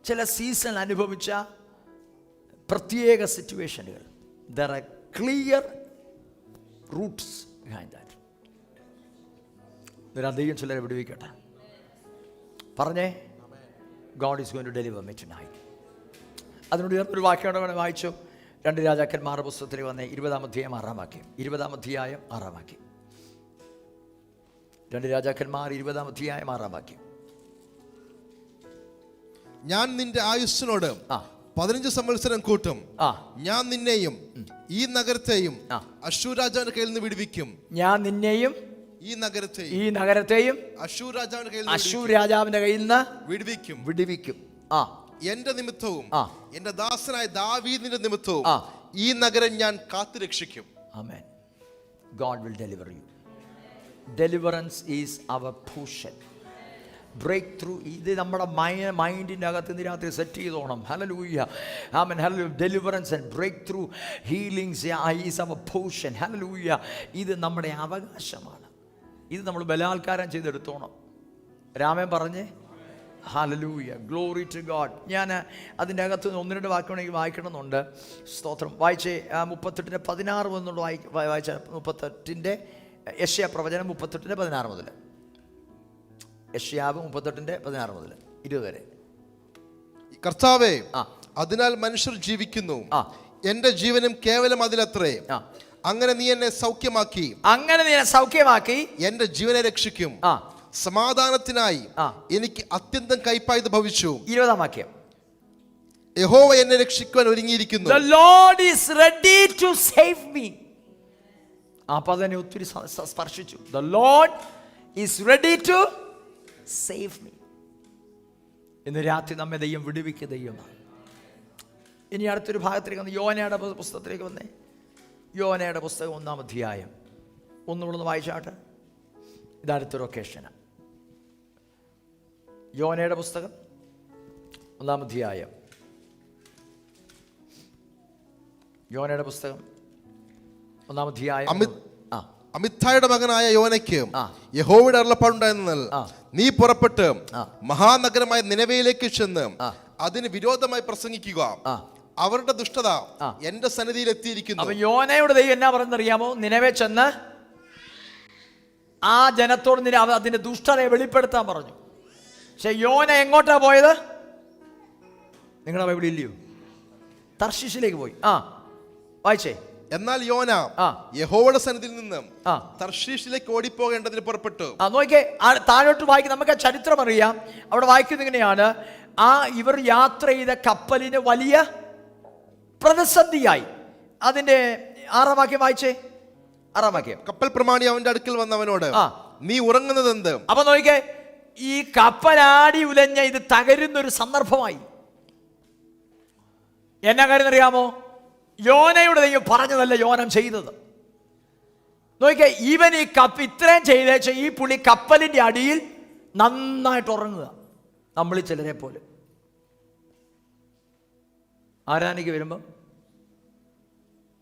ചില സീസൺ അനുഭവിച്ച പ്രത്യേക സിറ്റുവേഷനുകൾ. There are clear roots behind that. ദൈവം ചിലരെ വിടുവിക്കട്ടെ. പറഞ്ഞേ, God is going to deliver me tonight. അതിനോട് ഒരു വാക്യം വായിച്ചു. 2 രാജാക്കന്മാരുടെ പുസ്തകത്തിൽ വന്ന് 20-ാം അധ്യായം 6-ാം വാക്യം. 20-ാം അധ്യായം 6-ാം വാക്യം. 2 രാജാക്കന്മാർ 20-ാം അധ്യായം 6-ാം വാക്യം. ഞാൻ നിന്റെ ആയുസ്സിനോട് 15 സംവത്സരം കൂട്ടും. ഞാൻ നിന്നെയും ഈ നഗരത്തെയും അശ്ശൂർ രാജാവിന്റെ കയ്യിൽ നിന്ന് വിടുവിക്കും. ഞാൻ നിന്നെയും ഈ നഗരത്തെയും അശ്ശൂർ രാജാവിന്റെ കയ്യിൽ നിന്ന് വിടുവിക്കും. എന്റെ നിമിത്തവും എന്റെ ദാസനായ ദാവീദിന്റെ നിമിത്തവും ഈ നഗരം ഞാൻ കാത്തുരക്ഷിക്കും. ആമേൻ. God will deliver you. Deliverance is our portion. Breakthrough. ഇത് നമ്മുടെ മൈൻഡിൻ്റെ അകത്ത് ഇന്ന് രാത്രി സെറ്റ് ചെയ്തോണം. Hallelujah. Amen. Hallelujah. Deliverance and breakthrough healings is our portion. Hallelujah. ഇത് നമ്മുടെ അവകാശമാണ്. ഇത് നമ്മൾ ബലാത്കാരം ചെയ്തെടുത്തോണം. രാമൻ പറഞ്ഞേ ഹല്ലേലൂയ. Glory to God. ഞാൻ അതിൻ്റെ അകത്ത് 1-2 വാക്കുകളെങ്കിൽ വായിക്കണമെന്നുണ്ട്. സ്തോത്രം. വായിച്ചേ 38:16 മുതൽ വായിച്ച 38 യെശയ്യാ പ്രവചനം 38:16 മുതൽ. യെശയ്യാവ് 38:16 മുതൽ 20 വരെ. കർത്താവേ, അതിനാൽ മനുഷ്യർ ജീവിക്കുന്നു, എന്റെ ജീവനും കേവലം അതിലത്രേ. അങ്ങനെ നീ എന്നെ സൗഖ്യമാക്കി എന്റെ ജീവനെ രക്ഷിക്കും. സമാധാനത്തിനായി എനിക്ക് അത്യന്തം കൈപ്പായത് ഭവിച്ചു. 20-ാം വാക്യം. യഹോവ എന്നെ രക്ഷിക്കുവാൻ ഒരുങ്ങിയിരിക്കുന്നു. The Lord is ready to save me. ആ പദനെ ഒത്തിരി സ്പർശിച്ചു. The Lord is ready to save me. ഇന്ന് രാത്രി നമ്മെ ദൈവം വിടുവിക്കുക ദൈവമാണ്. ഇനി അടുത്തൊരു ഭാഗത്തിലേക്ക് വന്ന് യോനയുടെ പുസ്തകത്തിലേക്ക് വന്നേ. യോനയുടെ പുസ്തകം 1-ാം അധ്യായം. ഒന്നുകൂടെ വായിച്ചാട്ടെ. ഇതടുത്തൊരു ഒക്കേഷനാണ്. യോനയുടെ പുസ്തകം 1-ാം അധ്യായം. യോനയുടെ പുസ്തകം 1-ാം അധ്യായം. അമിത്തായുടെ മകനായ യോനയ്ക്ക് യഹോവയുടെ അരുളപ്പാടുണ്ടായിരുന്നാൽ, നീ പുറപ്പെട്ട് മഹാനഗരമായ നിനവയിലേക്ക് ചെന്ന് അതിന് വിരോധമായി പ്രസംഗിക്കുക. അവരുടെ ദുഷ്ടത എന്റെ സന്നിധിയിൽ എത്തിയിരിക്കുന്നു. അപ്പൊ യോനയുടെ ദൈവം എന്നാ പറഞ്ഞറിയാമോ? നിനവെ ചെന്ന് ആ ജനത്തോട് അതിന്റെ ദുഷ്ടതയെ വെളിപ്പെടുത്താൻ പറഞ്ഞു. പക്ഷെ യോന എങ്ങോട്ടാ പോയത്? നിങ്ങളുടെ ബൈബിളിൽ ഇല്ലയോ? തർശീശിലേക്ക് പോയി. വായിച്ചേ. എന്നാൽ യോന യഹോവയുടെ സന്നിധിയിൽ നിന്ന് തർശീശിലേക്ക് ഓടിപ്പോകേണ്ടതിന് പുറപ്പെട്ടു. നോക്കിയേ, താഴോട്ട് വായിക്കും. നമുക്ക് ആ ചരിത്രം അറിയാം. അവിടെ വായിക്കുന്നത് ഇങ്ങനെയാണ്. ഇവർ യാത്ര ചെയ്ത കപ്പലിന് വലിയ പ്രതിസന്ധിയായി. അതിന്റെ 6-ാം വാക്യം വായിച്ചേ. 6-ാം വാക്യം. കപ്പൽ പ്രമാണി അവന്റെ അടുക്കൽ വന്നവനോട്, നീ ഉറങ്ങുന്നത് എന്ത്? അപ്പൊ നോക്കിയേ, ഈ കപ്പലാടി ഉലഞ്ഞ ഇത് തകരുന്നൊരു സന്ദർഭമായി. എന്നാ കാര്യം അറിയാമോ? യോനയുടെ ദൈവം പറഞ്ഞതല്ല യോനം ചെയ്തത്. നോക്കിയാ, ഇവൻ ഈ ഇത്രയും ചെയ്തേച്ച ഈ പുള്ളി കപ്പലിന്റെ അടിയിൽ നന്നായിട്ട് ഉറങ്ങുക. നമ്മൾ ചിലരെ പോലെ ആരാനിക്ക് വരുമ്പം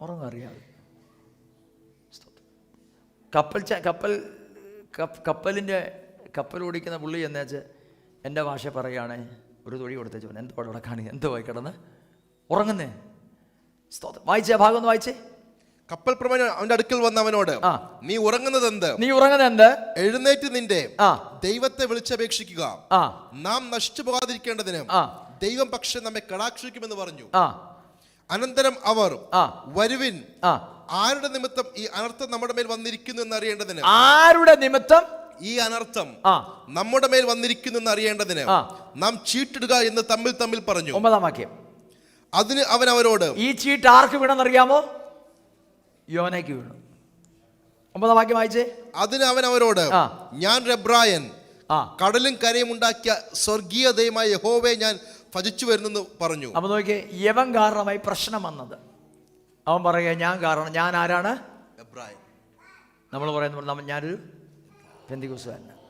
ഉറങ്ങറിയാതെ കപ്പൽ ഓടിക്കുന്ന പുള്ളി എന്നുവെച്ച് എൻ്റെ ഭാഷ പറയുകയാണെ ഒരു തൊഴി കൊടുത്തേച്ചു, എന്തോ അവിടെ കാണുക, എന്തോ പോയി കിടന്ന് ഉറങ്ങുന്നേ. വായിച്ചേ, ഭാഗം ഒന്ന് വായിച്ചേ. കപ്പൽ പ്രമാണി അവന്റെ അടുക്കൽ വന്ന അവനോട്, നീ ഉറങ്ങുന്നത് എന്ത്? എഴുന്നേറ്റ് നിന്റെ ദൈവത്തെ വിളിച്ചപേക്ഷിക്കുക, നാം നശിച്ചു പോകാതിരിക്കേണ്ടതിന് ദൈവം പക്ഷെ നമ്മെ കടാക്ഷിക്കുമെന്ന് പറഞ്ഞു. അനന്തരം അവർ, വരുവിൻ, ആരുടെ നിമിത്തം ഈ അനർത്ഥം നമ്മുടെ മേൽ വന്നിരിക്കുന്നു എന്ന് അറിയേണ്ടതിന്. ആരുടെ നിമിത്തം ഈ അനർത്ഥം നമ്മുടെ മേൽ വന്നിരിക്കുന്നു എന്ന് അറിയേണ്ടതിന് നാം ചീട്ടിടുക എന്ന് തമ്മിൽ തമ്മിൽ പറഞ്ഞു. 9-ാം വാക്യം. അതിന് അവൻ അവരോട്, ഈ ചീട്ട് ആർക്ക് വീണെന്നറിയാമോ? യോനയ്ക്ക് വീണു. 9-ാം വാക്യം വായിച്ചേ. അതിന് അവൻ അവരോട്, ഞാൻ എബ്രായൻ, കടലും കരയും ഉണ്ടാക്കിയ സ്വർഗീയ ദൈവമായ യഹോവയെ ഞാൻ ഭജിച്ചു വരുന്നെന്ന് പറഞ്ഞു. അപ്പൊ നോക്കിയേ, യവൻ കാരണമായി പ്രശ്നം വന്നത്. അവൻ പറയുക, ഞാൻ കാരണം. ഞാൻ ആരാണ്? എബ്രായൻ. നമ്മൾ പറയുന്ന ഞാനൊരു പെന്തിക്കോസ്തുകാരനാണ്.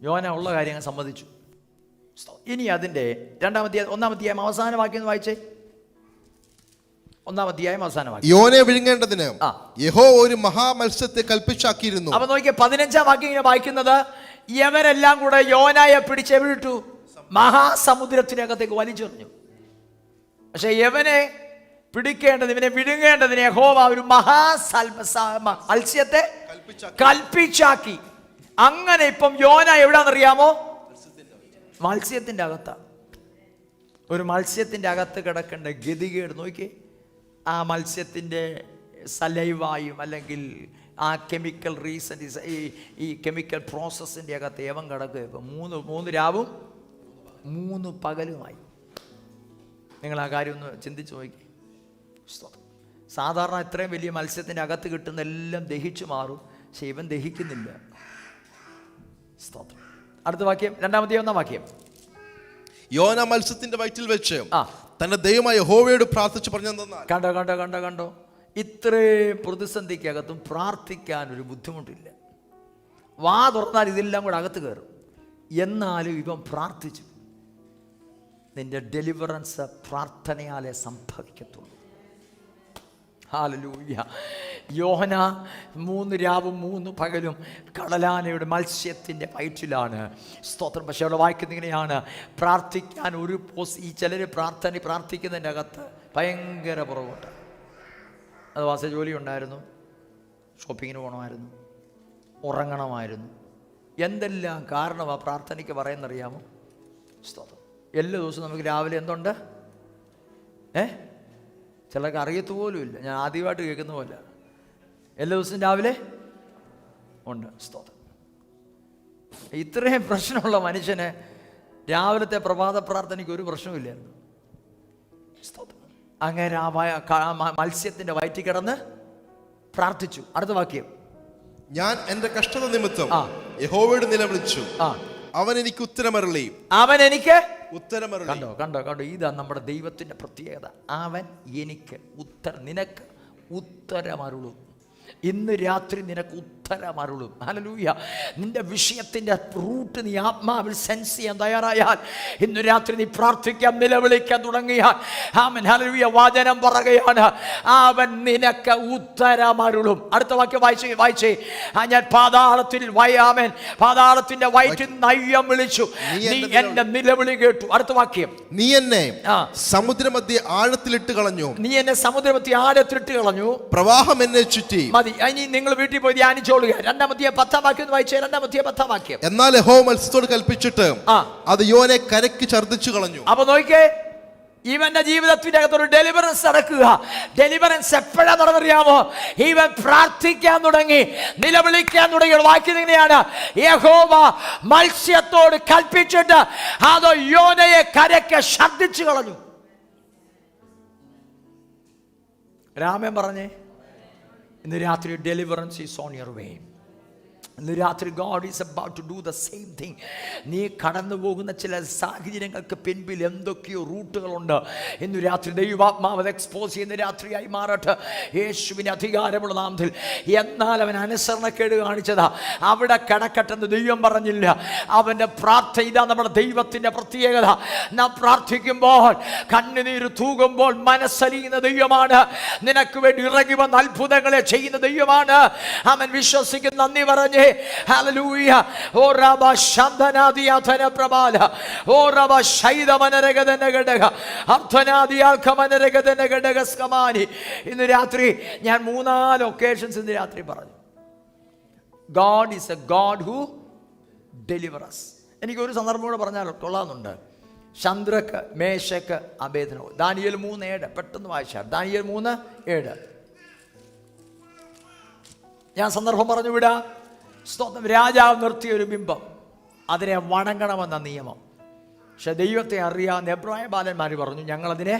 യോന ഉള്ള കാര്യങ്ങൾ സമ്മതിച്ചു. ഇനി അതിന്റെ 1-ാം അധ്യായം അവസാന വാക്യം വായിച്ചേ. 1-ാം അധ്യായം അവസാന വാക്യം. യോനെ വിഴുങ്ങേണ്ടതിന് യഹോവ ഒരു മഹാമത്സ്യത്തെ കൽപ്പിച്ചാക്കിയിരുന്നു. അപ്പൊ നോക്കിയ 15-ാം വാക്യം ഇങ്ങനെ വായിക്കുന്നത്, യവരെല്ലാം കൂടെ യോനായെ പിടിച്ചെവിട്ടു മഹാസമുദ്രത്തിനകത്തേക്ക് വലിച്ചെറിഞ്ഞു. പക്ഷെ യവനെ പിടിക്കേണ്ടത്, ഇവനെ വിഴുങ്ങേണ്ടതിന് യഹോവ ഒരു മത്സ്യത്തെ കൽപ്പിച്ചാക്കി. അങ്ങനെ ഇപ്പം യോന എവിടാന്നറിയാമോ? മത്സ്യത്തിന്റെ അകത്താണ്. ഒരു മത്സ്യത്തിന്റെ അകത്ത് കിടക്കേണ്ട ഗതികേട് നോക്കിയേ. ആ മത്സ്യത്തിന്റെ സലൈവായും അല്ലെങ്കിൽ ആ കെമിക്കൽ ഈ കെമിക്കൽ പ്രോസസ്സിന്റെ അകത്ത് ഏവൻ കിടക്കുക. ഇപ്പം 3 രാവും 3 പകലുമായി. നിങ്ങൾ ആ കാര്യം ഒന്ന് ചിന്തിച്ചു നോക്കി. സാധാരണ ഇത്രയും വലിയ മത്സ്യത്തിൻ്റെ അകത്ത് കിട്ടുന്ന എല്ലാം ദഹിച്ചു മാറും, പക്ഷെ ഇവൻ ദഹിക്കുന്നില്ല. അടുത്ത വാക്യം, 2-ാം അധ്യായം 1-ാം വാക്യം. യോന മത്സ്യത്തിന്റെ വയറ്റിൽ വെച്ച് തന്റെ ദൈവമായ യഹോവയോട് പ്രാർത്ഥിച്ചു പറഞ്ഞു. കണ്ടോ ഇത്രയും പ്രതിസന്ധിക്കകത്തും പ്രാർത്ഥിക്കാൻ ഒരു ബുദ്ധിമുട്ടില്ല. വാ തുറന്നാൽ ഇതെല്ലാം കൂടെ അകത്ത് കയറും. എന്നാലും ഇവൻ പ്രാർത്ഥിച്ചു. നിന്റെ ഡെലിവറൻസ് പ്രാർത്ഥനയാലേ സംഭവിക്കത്തുള്ളൂ. ഹല്ലേലൂയ. യോഹന 3 രാവും 3 പകലും കടലാനയുടെ മത്സ്യത്തിൻ്റെ വയറ്റിലാണ്. സ്തോത്രം. പക്ഷെ അവിടെ വായിക്കുന്നത് ഇങ്ങനെയാണ്, പ്രാർത്ഥിക്കാൻ ഒരു ഈ ചിലർ പ്രാർത്ഥിക്കുന്നതിൻ്റെ അകത്ത് ഭയങ്കര പുറകോട്ട്. അത് വാസ ജോലി ഉണ്ടായിരുന്നു, ഷോപ്പിങ്ങിന് പോകണമായിരുന്നു, ഉറങ്ങണമായിരുന്നു, എന്തെല്ലാം കാരണമാണ് പ്രാർത്ഥനയ്ക്ക് പറയുന്നറിയാമോ? സ്തോത്രം. എല്ലാ ദിവസവും നമുക്ക് രാവിലെ എന്തുണ്ട്? ചിലർക്ക് അറിയത്തു പോലും ഇല്ല. ഞാൻ ആദ്യമായിട്ട് കേൾക്കുന്ന പോലെ എല്ലാ ദിവസവും രാവിലെ ഉണ്ട്. സ്തോത്രം. ഇത്രയും പ്രശ്നമുള്ള മനുഷ്യന് രാവിലത്തെ പ്രഭാത പ്രാർത്ഥനയ്ക്ക് ഒരു പ്രശ്നമില്ലായിരുന്നു. സ്തോത്രം. അങ്ങനെ മത്സ്യത്തിന്റെ വയറ്റിൽ കിടന്ന് പ്രാർത്ഥിച്ചു. അടുത്ത വാക്യം, ഞാൻ എന്റെ കഷ്ടത നിമിത്തം യഹോവയോട് നിലവിളിച്ചു, അവൻ എനിക്ക് ഉത്തരമരുളി. കണ്ടോ ഇതാ നമ്മുടെ ദൈവത്തിന്റെ പ്രത്യേകത. അവൻ എനിക്ക് നിനക്ക് ഉത്തരമരുളും. ഇന്ന് രാത്രി നിനക്ക് ഉത്തരമരുളും. ഹല്ലേലൂയ. നിന്റെ വിഷയത്തിന്റെ റൂട്ട് നീ ആത്മാവിൽ സെൻസ് ചെയ്യാൻ തയ്യാറായാൽ, ഇന്ന് രാത്രി നീ പ്രാർത്ഥിക്കാൻ നിലവിളിക്കാൻ തുടങ്ങിയാൽ, ആമേൻ ഹല്ലേലൂയ, വചനം പറയുകയാണ്, അവൻ നിനക്ക് ഉത്തരമരുളും. അടുത്ത വാക്യം വായിച്ചേ. ഞാൻ പാതാളത്തിന്റെ വയറ്റിൽ നയ്യം വിളിച്ചു, നീ എന്റെ നിലവിളി കേട്ടു. അടുത്ത വാക്യം, നീ എന്നെ സമുദ്രമധ്യേ ആഴത്തിലിട്ട് കളഞ്ഞു. പ്രവാഹം എന്നെ ചുറ്റി. മതി. ഇനി നിങ്ങൾ വീട്ടിൽ പോയി ധ്യാനിച്ചോളുക. 2-ാം അധ്യായം 10-ാം വാക്യം വായിച്ചേ. 2-ാം അധ്യായം 10-ാം വാക്യം. എന്നാൽ യഹോവ മത്സ്യത്തോട് കൽപ്പിച്ചിട്ട് അത് യോനെ കരയ്ക്ക് ഛർദ്ദിച്ചു കളഞ്ഞു. അപ്പൊ നോക്കിയേ, ഇവന്റെ ജീവിതത്തിന്റെ അകത്തൊരു ഡെലിവറൻസ് നടക്കുക. ഡെലിവറൻസ് എപ്പോഴാ നടന്നറിയാമോ? ഇവൻ പ്രാർത്ഥിക്കാൻ തുടങ്ങി, നിലവിളിക്കാൻ തുടങ്ങി. വാക്യം ഇങ്ങനെയാണ്, യഹോവ മത്സ്യത്തോട് കൽപ്പിച്ചിട്ട് അത് യോനയെ കരയ്ക്ക് ഛർദ്ദിച്ചു കളഞ്ഞു. രാമൻ പറഞ്ഞേ, ഇന്ന് രാത്രി deliverance is on your way. ഇന്ന് രാത്രി God is about to do the same thing. നീ കടന്നു പോകുന്ന ചില സാഹചര്യങ്ങൾക്ക് പിൻപിൽ എന്തൊക്കെയോ റൂട്ടുകളുണ്ട്. ഇന്ന് രാത്രി ദൈവാത്മാവ് എക്സ്പോസ് ചെയ്യുന്ന രാത്രിയായി മാറട്ടെ യേശുവിന് അധികാരമുള്ള നാമത്തിൽ. എന്നാൽ അവൻ അനുസരണക്കേട് കാണിച്ചതാ, അവിടെ കിടക്കട്ടെന്ന് ദൈവം പറഞ്ഞില്ല. അവൻ്റെ പ്രാർത്ഥന ഇതാ നമ്മുടെ ദൈവത്തിൻ്റെ പ്രത്യേകത. നാം പ്രാർത്ഥിക്കുമ്പോൾ, കണ്ണുനീര് തൂകുമ്പോൾ മനസ്സലിയുന്ന ദൈവമാണ്. നിനക്ക് വേണ്ടി ഇറങ്ങി വന്ന അത്ഭുതങ്ങളെ ചെയ്യുന്ന ദൈവമാണ്. അവൻ വിശ്വസിക്കുന്ന നന്ദി പറഞ്ഞേ. ഹല്ലേലൂയ. ഓ റബ ശബ്ദനാദിയാഥന പ്രബാല ഓ റബ ശൈദമനരഗദന ഘടക അർത്ഥനാദിയാൽക്കമനരഗദന ഘടക സ്കമാനി. ഇന്ന് രാത്രി ഞാൻ 3-4 ഒക്കേഷൻസ് ഇന്ന് രാത്രി പറഞ്ഞു. God is a God who delivers us. എനിക്കൊരു സന്ദർഭം കൂടെ പറഞ്ഞാൽ കൊള്ളാമെന്നുണ്ട്. Shadrach, മേശക്ക്, Abednego. ദാനിയേൽ 3:7 പെട്ടെന്ന് വായിച്ചാൽ. ദാനിയേൽ 3:7. ഞാൻ സന്ദർഭം പറഞ്ഞു വിടാം. സ്തോത്രം. രാജാവ് നിർത്തിയ ഒരു ബിംബം, അതിനെ വണങ്ങണമെന്ന നിയമം. പക്ഷെ ദൈവത്തെ അറിയാവുന്ന എബ്രായ ബാലന്മാർ പറഞ്ഞു ഞങ്ങളതിനെ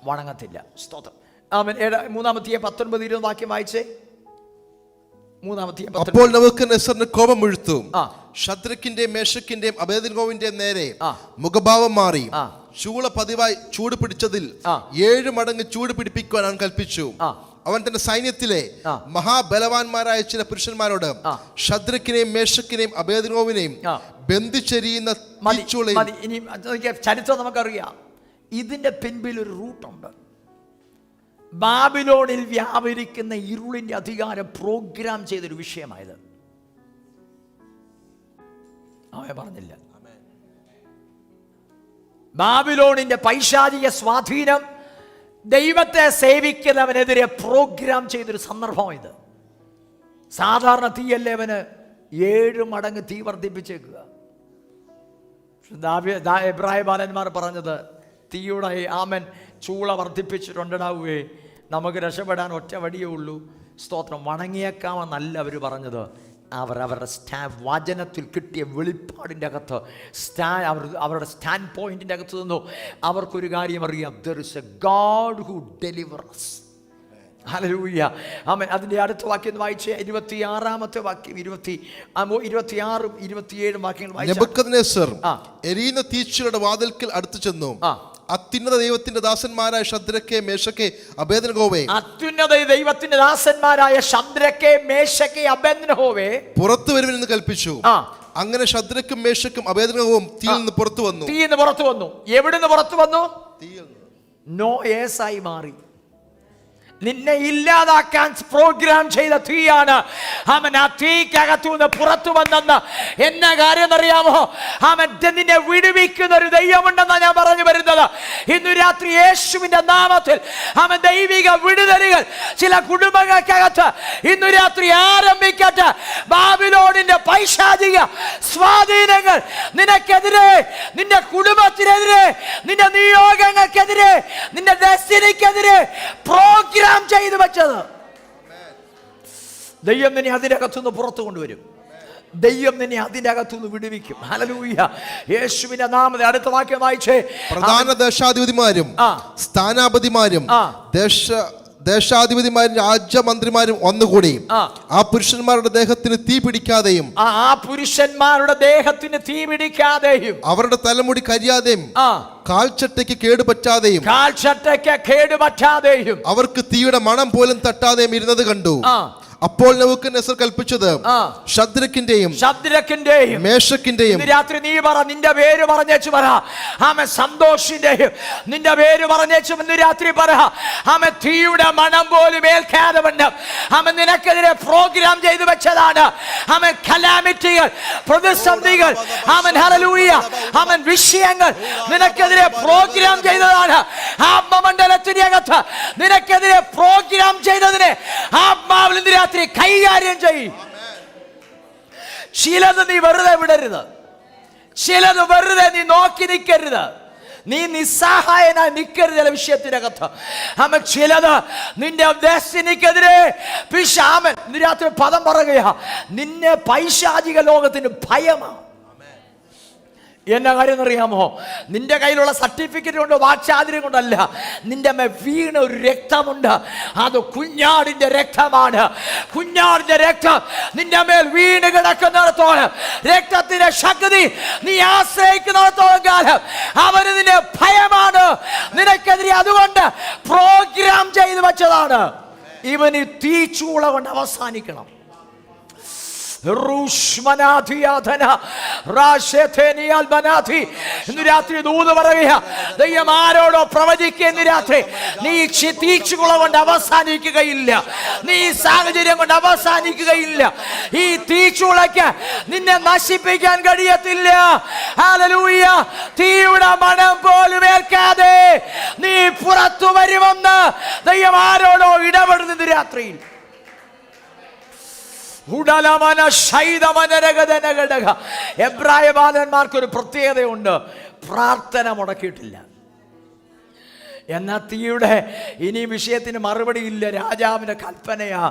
വണങ്ങത്തില്ല. സ്തോത്രം. ആമേൻ. 3-19 വാക്യം വായിച്ചേ. 3-19. അപ്പോൾ നെബൂഖദ്നേസറിന് കോപം മുഴുത്തു. ശദ്രക്കിന്റെയും മേശക്കിന്റെയും അബേദ്നെഗോവിന്റെയും നേരെ മുഖഭാവം മാറി ചൂള പതിവായി ചൂട് പിടിച്ചതിൽ 7 മടങ്ങ് ചൂട് പിടിപ്പിക്കുവാൻ അവൻ കൽപ്പിച്ചു. അവൻ തന്റെ സൈന്യത്തിലെ മഹാബലവാന്മാരായ ചില പുരുഷന്മാരോട് ശദ്രക്കിനെയും മേശക്കിനെയും അബേദ്നെഗോവിനെയും ബന്ധിച്ചെരിയുന്ന ചരിത്രം നമുക്കറിയാം. ഇതിന്റെ പിൻപിൽ ഒരു റൂട്ടുണ്ട്. ബാബിലോണിൽ വ്യാപരിക്കുന്ന ഇരുളിന്റെ അധികാരം പ്രോഗ്രാം ചെയ്തൊരു വിഷയമായത്. അവൻ പറഞ്ഞില്ല. ബാബിലോണിന്റെ പൈശാചിക സ്വാധീനം ദൈവത്തെ സേവിക്കുന്നവനെതിരെ പ്രോഗ്രാം ചെയ്തൊരു സന്ദർഭം ഇത്. സാധാരണ തീയല്ലേ, അവന് 7 മടങ്ങ് തീ വർദ്ധിപ്പിച്ചേക്കുക. എബ്രായ ബാലന്മാർ പറഞ്ഞത് തീയുടെ ആമൻ ചൂള വർദ്ധിപ്പിച്ചിട്ടുണ്ടാവുകയെ നമുക്ക് രക്ഷപ്പെടാൻ ഒറ്റ വഴിയേ ഉള്ളൂ. സ്തോത്രം. വണങ്ങിയേക്കാമെന്നല്ല അവർ പറഞ്ഞത്. അവരുടെ വചനത്തിൽ കിട്ടിയ വെളിപ്പാടിൻ്റെ അകത്ത് അവരുടെ സ്റ്റാൻഡ് പോയിന്റിൻ്റെ അകത്ത് നിന്നു അവർക്കൊരു കാര്യം അറിയാം. There is a God who delivers. Hallelujah. Amen. അതിൻ്റെ അടുത്ത വാക്യം വായിച്ചേ. 26-ാമത്തെ വാക്യം, 26-ഉം 27-ഉം വാക്യങ്ങൾ വായിച്ചു. നെബൂഖദ്നേസർ എരിയുന്ന തീച്ചുകളുടെ വാതിൽക്കൽ അടുത്തു ചെന്നു. അത്യുന്നത ദൈവത്തിന്റെ ദാസന്മാരായ ശദ്രക്കെ, മേശക്കെ, അബേദ്നെഗോവേ, അത്യുന്നത ദൈവത്തിന്റെ ദാസന്മാരായ ശദ്രക്കെ, മേശക്കെ, അബേദ്നെഗോവേ പുറത്തു വരുമെന്ന് കൽപ്പിച്ചു. അങ്ങനെ ശദ്രക്കും മേശക്കും അബേദ്നെഗോവും തീയിൽ നിന്ന് പുറത്തു വന്നു. എവിടുന്ന് പുറത്തു വന്നു? നോയേസായി മാറി. നിന്നെ ഇല്ലാതാക്കാൻ പ്രോഗ്രാം ചെയ്ത തീയാണ്. അവൻ ആ തീക്കകത്തു നിന്ന് പുറത്തു വന്നെന്ന് എന്ന കാര്യം അറിയാമോ? അവൻ നിന്നെ വിടുവിക്കുന്ന ഒരു ദൈവമുണ്ടെന്നാണ് ഞാൻ പറഞ്ഞു വരുന്നത്. ഇന്നു രാത്രി യേശുവിന്റെ നാമത്തിൽ അവൻ ദൈവിക വിടുതലുകൾ ചില കുടുംബങ്ങൾക്കകത്ത് ഇന്നു രാത്രി ആരംഭിക്കട്ടെ. ബാബിലോണിന്റെ പൈശാചിക സ്വാധീനങ്ങൾ നിനക്കെതിരെ, നിന്റെ കുടുംബത്തിനെതിരെ, നിന്റെ നിയോഗങ്ങൾക്കെതിരെ, നിന്റെ ഡെസ്റ്റിനിക്കെതിരെ പ്രോഗ്രാം ചെയ്തു വെച്ചത് ദൈവം നിന്നെ അതിന്റെ അകത്തുനിന്ന് പുറത്തു കൊണ്ടുവരും. ദൈവം നിന്നെ അതിന്റെ അകത്തുനിന്ന് വിടുവിക്കും. ഹല്ലേലൂയ. യേശുവിന്റെ നാമത്തിൽ. അടുത്ത വാക്യം വായിച്ചേ. പ്രധാന ദേശാധിപതിമാരും സ്ഥാനാപതിമാരും ദേശാധിപതിമാരും രാജ്യമന്ത്രിമാരും ഒന്നുകൂടി ആ പുരുഷന്മാരുടെ ദേഹത്തിന് തീ പിടിക്കാതെയും അവരുടെ തലമുടി കരിയാതെയും കാൽച്ചട്ടയ്ക്ക് കേടുപറ്റാതെയും അവർക്ക് തീയുടെ മണം പോലും തട്ടാതെയും ഇരുന്നത് കണ്ടു. അപ്പോൾ നെബൂഖദ്നേസർ കൽപ്പിച്ചത് ശദ്രക്കിന്റെയും മേശക്കിന്റെയും. രാത്രി നീ പറ, നിന്റെ പേര് പറഞ്ഞേച്ചു പറ. ആമേ സന്തോഷിന്റെയും നിന്റെ പേര് പറഞ്ഞേച്ചു ഇന്ന് രാത്രി പറ. ആമേ തീയുടെ മണം പോലും ഏൽക്കാതെ വണ്ണം ആമേ നിനക്കെതിരെ പ്രോഗ്രാം ചെയ്തു വെച്ചതാണ്. ആമേ കലാമിറ്റികൾ, പ്രതിസന്ധികൾ, ആമേൻ ഹല്ലേലൂയ, ആമേൻ വിഷയങ്ങൾ നിനക്കെതിരെ പ്രോഗ്രാം ചെയ്തതാണ്. ആത്മമണ്ഡലത്തിന്റെ അകത്ത് നിനക്കെതിരെ പ്രോഗ്രാം ചെയ്തതിനെ ആത്മാവിൽ കൈകാര്യം ചെയ്യും. ചിലത് നീ വെറുതെ വിടരുത്. ചിലത് വെറുതെ നീ നോക്കി നിൽക്കരുത്. നീ നിസ്സഹായനായി നിൽക്കരുത്. ചില വിഷയത്തിനകത്ത് ആമേൻ ചിലത് നിന്റെ ഡെസ്റ്റിനിക്കെതിരെ പിശാചൻ രാത്രി പദം പറയുകയാ. നിന്നെ പൈശാചിക ലോകത്തിന് ഭയമാണ്. എന്ന കാര്യം എന്നറിയാമോ? നിന്റെ കയ്യിലുള്ള സർട്ടിഫിക്കറ്റ് കൊണ്ട് വാക്ചാതുര്യം കൊണ്ടല്ല, നിന്റെ മേൽ വീണ ഒരു രക്തമുണ്ട്. അത് കുഞ്ഞാടിന്റെ രക്തമാണ്. കുഞ്ഞാടിന്റെ രക്തം നിന്റെ മേൽ വീണ് കിടക്കുന്നിടത്തോളം, രക്തത്തിന്റെ ശക്തി നീ ആശ്രയിക്കുന്നിടത്തോളം കാലം അവന് നിന്നെ ഭയമാണ് നിനക്കെതിരെ. അതുകൊണ്ട് പ്രോഗ്രാം ചെയ്തു വെച്ചതാണ്. ഇവന് തീച്ചൂള കൊണ്ട് അവസാനിക്കണം. ഇന്ന് രാത്രി ദൂത് പറയുക, ദൈവം ആരോടോ പ്രവചിക്കുക. ഇന്ന് രാത്രി നീ തീച്ചുകുള കൊണ്ട് അവസാനിക്കുകയില്ല, നീ സാഹചര്യം കൊണ്ട് അവസാനിക്കുകയില്ല. ഈ തീച്ചുളയ്ക്ക് നിന്നെ നശിപ്പിക്കാൻ കഴിയത്തില്ല. ഹല്ലേലൂയ. തീയുടെ മണം പോലും ഏൽക്കാതെ നീ പുറത്തു വരുമെന്ന് ദൈവം ആരോടോ ഇടപെടുന്ന രാത്രിയിൽ. എബ്രായ ബാലന്മാർക്കൊരു പ്രത്യേകതയുണ്ട്, പ്രാർത്ഥന മുടക്കിയിട്ടില്ല. എന്നാൽ തീയുടെ ഇനി വിഷയത്തിന് മറുപടിയില്ല, രാജാവിൻ്റെ കൽപ്പനയാ.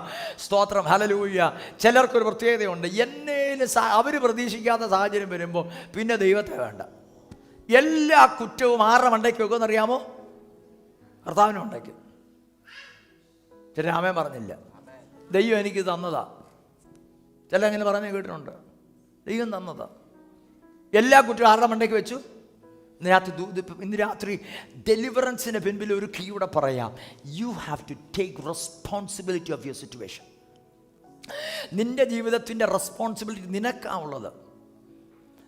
സ്തോത്രം, ഹല്ലേലൂയ. ചിലർക്കൊരു പ്രത്യേകതയുണ്ട്, എന്നേലും അവർ പ്രതീക്ഷിക്കാത്ത സാഹചര്യം വരുമ്പോൾ പിന്നെ ദൈവത്തെ വേണ്ട. എല്ലാ കുറ്റവും ആരുടെ മണ്ടയ്ക്ക് വെക്കുമെന്ന് അറിയാമോ? കർത്താവിന് മണ്ടയ്ക്ക്. ചില രാമൻ പറഞ്ഞില്ല, ദൈവം എനിക്ക് തന്നതാ. ചില അങ്ങനെ പറഞ്ഞു കേട്ടിട്ടുണ്ട്, ദൈവം തന്നതാ. എല്ലാ കുറ്റവും ആരുടെ മണ്ടയ്ക്ക് വെച്ചു? ഇന്ന് രാത്രി ഡെലിവറൻസിന് പിൻപിൽ ഒരു കീയുടെ പറയാം. You have to take responsibility of your situation. നിന്റെ ജീവിതത്തിൻ്റെ റെസ്പോൺസിബിലിറ്റി നിനക്കാണുള്ളത്.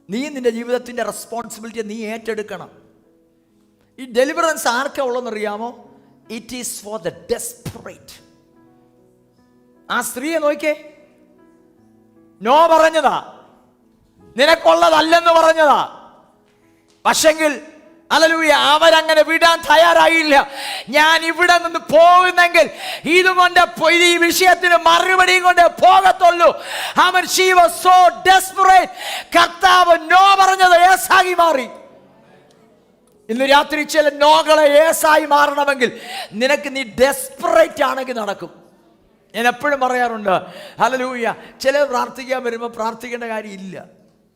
നീ നിന്റെ ജീവിതത്തിൻ്റെ റെസ്പോൺസിബിലിറ്റി നീ ഏറ്റെടുക്കണം. ഈ ഡെലിവറൻസ് ആർക്കാ ഉള്ളതെന്നറിയാമോ? It is for the desperate. ആ സ്ത്രീയെ നോക്കിയേ, നോ പറഞ്ഞതാ, നിനക്കുള്ളതല്ലെന്ന് പറഞ്ഞതാ. പക്ഷെങ്കിൽ ഹല്ലേലൂയ, അവരങ്ങനെ വിടാൻ തയ്യാറായില്ല. ഞാൻ ഇവിടെ നിന്ന് പോകുന്നെങ്കിൽ ഇതുകൊണ്ട് ഈ വിഷയത്തിന് മറുപടിയും കൊണ്ട് പോകത്തുള്ളൂ. അവൻ she was so desperate. കർത്താവ് നോ പറഞ്ഞത് യേസായി മാറി. ഇന്ന് രാത്രി ചില നോകളെ യേസായി മാറണമെങ്കിൽ നിനക്ക് നീ ഡെസ്പറേറ്റ് ആണെങ്കിൽ നടക്കും. ഞാൻ എപ്പോഴും പറയാറുണ്ട്, ഹല്ലേലൂയ, ചിലർ പ്രാർത്ഥിക്കാൻ വരുമ്പോൾ പ്രാർത്ഥിക്കേണ്ട കാര്യമില്ല.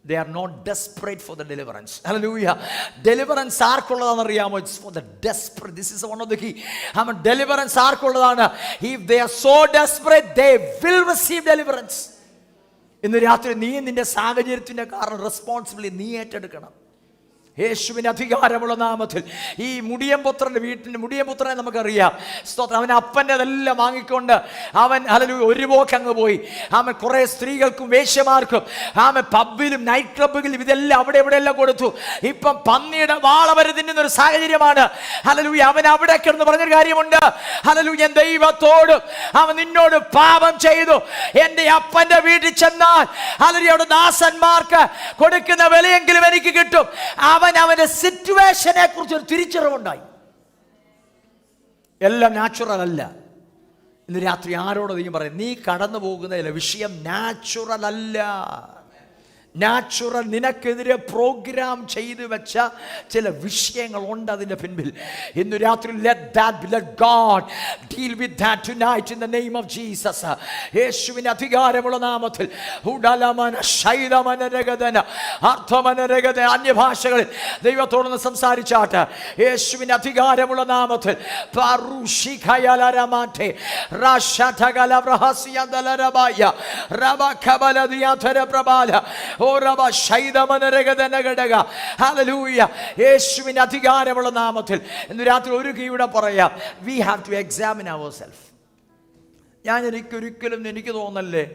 They are not desperate for the deliverance. Hallelujah. Deliverance ആർക്കുള്ളതാണെന്ന് അറിയാമോ? It's for the desperate. This is one of the key. Deliverance ആർക്കുള്ളതാണ്? If they are so desperate, they will receive deliverance. ഇന്ന് രാത്രി നീ നിന്റെ സാഹചര്യത്തിന്റെ കാരണം റെസ്പോൺസിബിലിറ്റി നീ ഏറ്റെടുക്കണം. യേശുവിൻ്റെ അധികാരമുള്ള നാമത്തിൽ ഈ മുടിയംപുത്രൻ്റെ വീട്ടിൻ്റെ മുടിയംപുത്രനെ നമുക്കറിയാം. സ്തോത്രം. അവൻ അപ്പൻ്റെതെല്ലാം വാങ്ങിക്കൊണ്ട് അവൻ ഹല്ലേലൂയ ഒരു പോക്ക് അങ്ങ് പോയി. അവൻ കുറേ സ്ത്രീകൾക്കും വേശ്യമാർക്കും പബ്ബിലും നൈറ്റ് ക്ലബ്ബുകളിലും ഇതെല്ലാം അവിടെ എവിടെയെല്ലാം കൊടുത്തു. ഇപ്പം പന്നിയുടെ വാളവര് തിന്നുന്നൊരു സാഹചര്യമാണ്. ഹല്ലേലൂയ. അവൻ അവിടെ കിടന്ന് പറഞ്ഞൊരു കാര്യമുണ്ട്, ഹല്ലേലൂയ, ഞാൻ ദൈവത്തോട് അവൻ നിന്നോട് പാപം ചെയ്തു, എൻ്റെ അപ്പൻ്റെ വീട്ടിൽ ചെന്നാൽ ഹല്ലേലൂയ അവിടെ ദാസന്മാർക്ക് കൊടുക്കുന്ന വിലയെങ്കിലും എനിക്ക് കിട്ടും. അവന്റെ സിറ്റുവേഷനെ കുറിച്ച് ഒരു തിരിച്ചറിവുണ്ടായി. എല്ലാം നാച്ചുറൽ അല്ല. ഇന്ന് രാത്രി ആരോട് നീ പറയും, നീ കടന്നു പോകുന്നതിലെ വിഷയം നാച്ചുറൽ അല്ല. നാച്ചുറൽ നിനക്കെതിരെ പ്രോഗ്രാം ചെയ്തു വെച്ച ചില വിഷയങ്ങളുണ്ട് അതിൻ്റെ പിൻപിൽ. ഇന്ന് രാത്രി let God deal with that tonight in the name of Jesus. യേശുവിൻ്റെ അധികാരമുള്ള നാമത്തിൽ അന്യഭാഷകളിൽ ദൈവത്തോടൊന്ന് സംസാരിച്ചാട്ട്. യേശുവിൻ്റെ അധികാരമുള്ള നാമത്തിൽ യേശുവിൻ്റെ അധികാരമുള്ള നാമത്തിൽ ഇന്ന് രാത്രി ഒരു കീവിടെ പറയാം. We have to examine our self. എനിക്കൊരിക്കലും എനിക്ക് തോന്നല്ലേ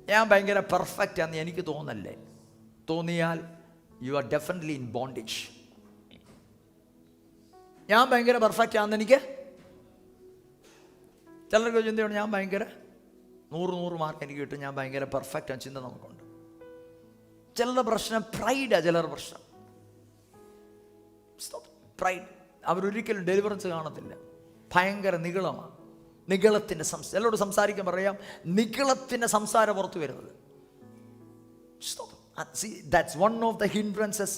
ഞാൻ ഭയങ്കര പെർഫെക്റ്റ് ആണെന്ന് എനിക്ക് തോന്നല്ലേ. തോന്നിയാൽ you are definitely in bondage. ഞാൻ ഭയങ്കര പെർഫെക്റ്റ് ആണെന്ന് എനിക്ക് ചിലർക്ക് ചിന്തയാണ്, ഞാൻ ഭയങ്കര 100 മാർക്ക് എനിക്ക് കിട്ടും, ഞാൻ ഭയങ്കര പെർഫെക്റ്റ് ആണ് ചിന്ത നമുക്കുണ്ട്. ചിലരുടെ പ്രശ്നം പ്രൈഡാണ്. ചിലരുടെ പ്രശ്നം പ്രൈഡ്. അവരൊരിക്കലും ഡെലിവറൻസ് കാണത്തില്ല. ഭയങ്കര നിഗളമാണ്. നിഗളത്തിൻ്റെ എല്ലാവരോട് സംസാരിക്കാൻ പറയാം, നിഗളത്തിൻ്റെ സംസാരം പുറത്തു വരുന്നത്. That's one of the hindrances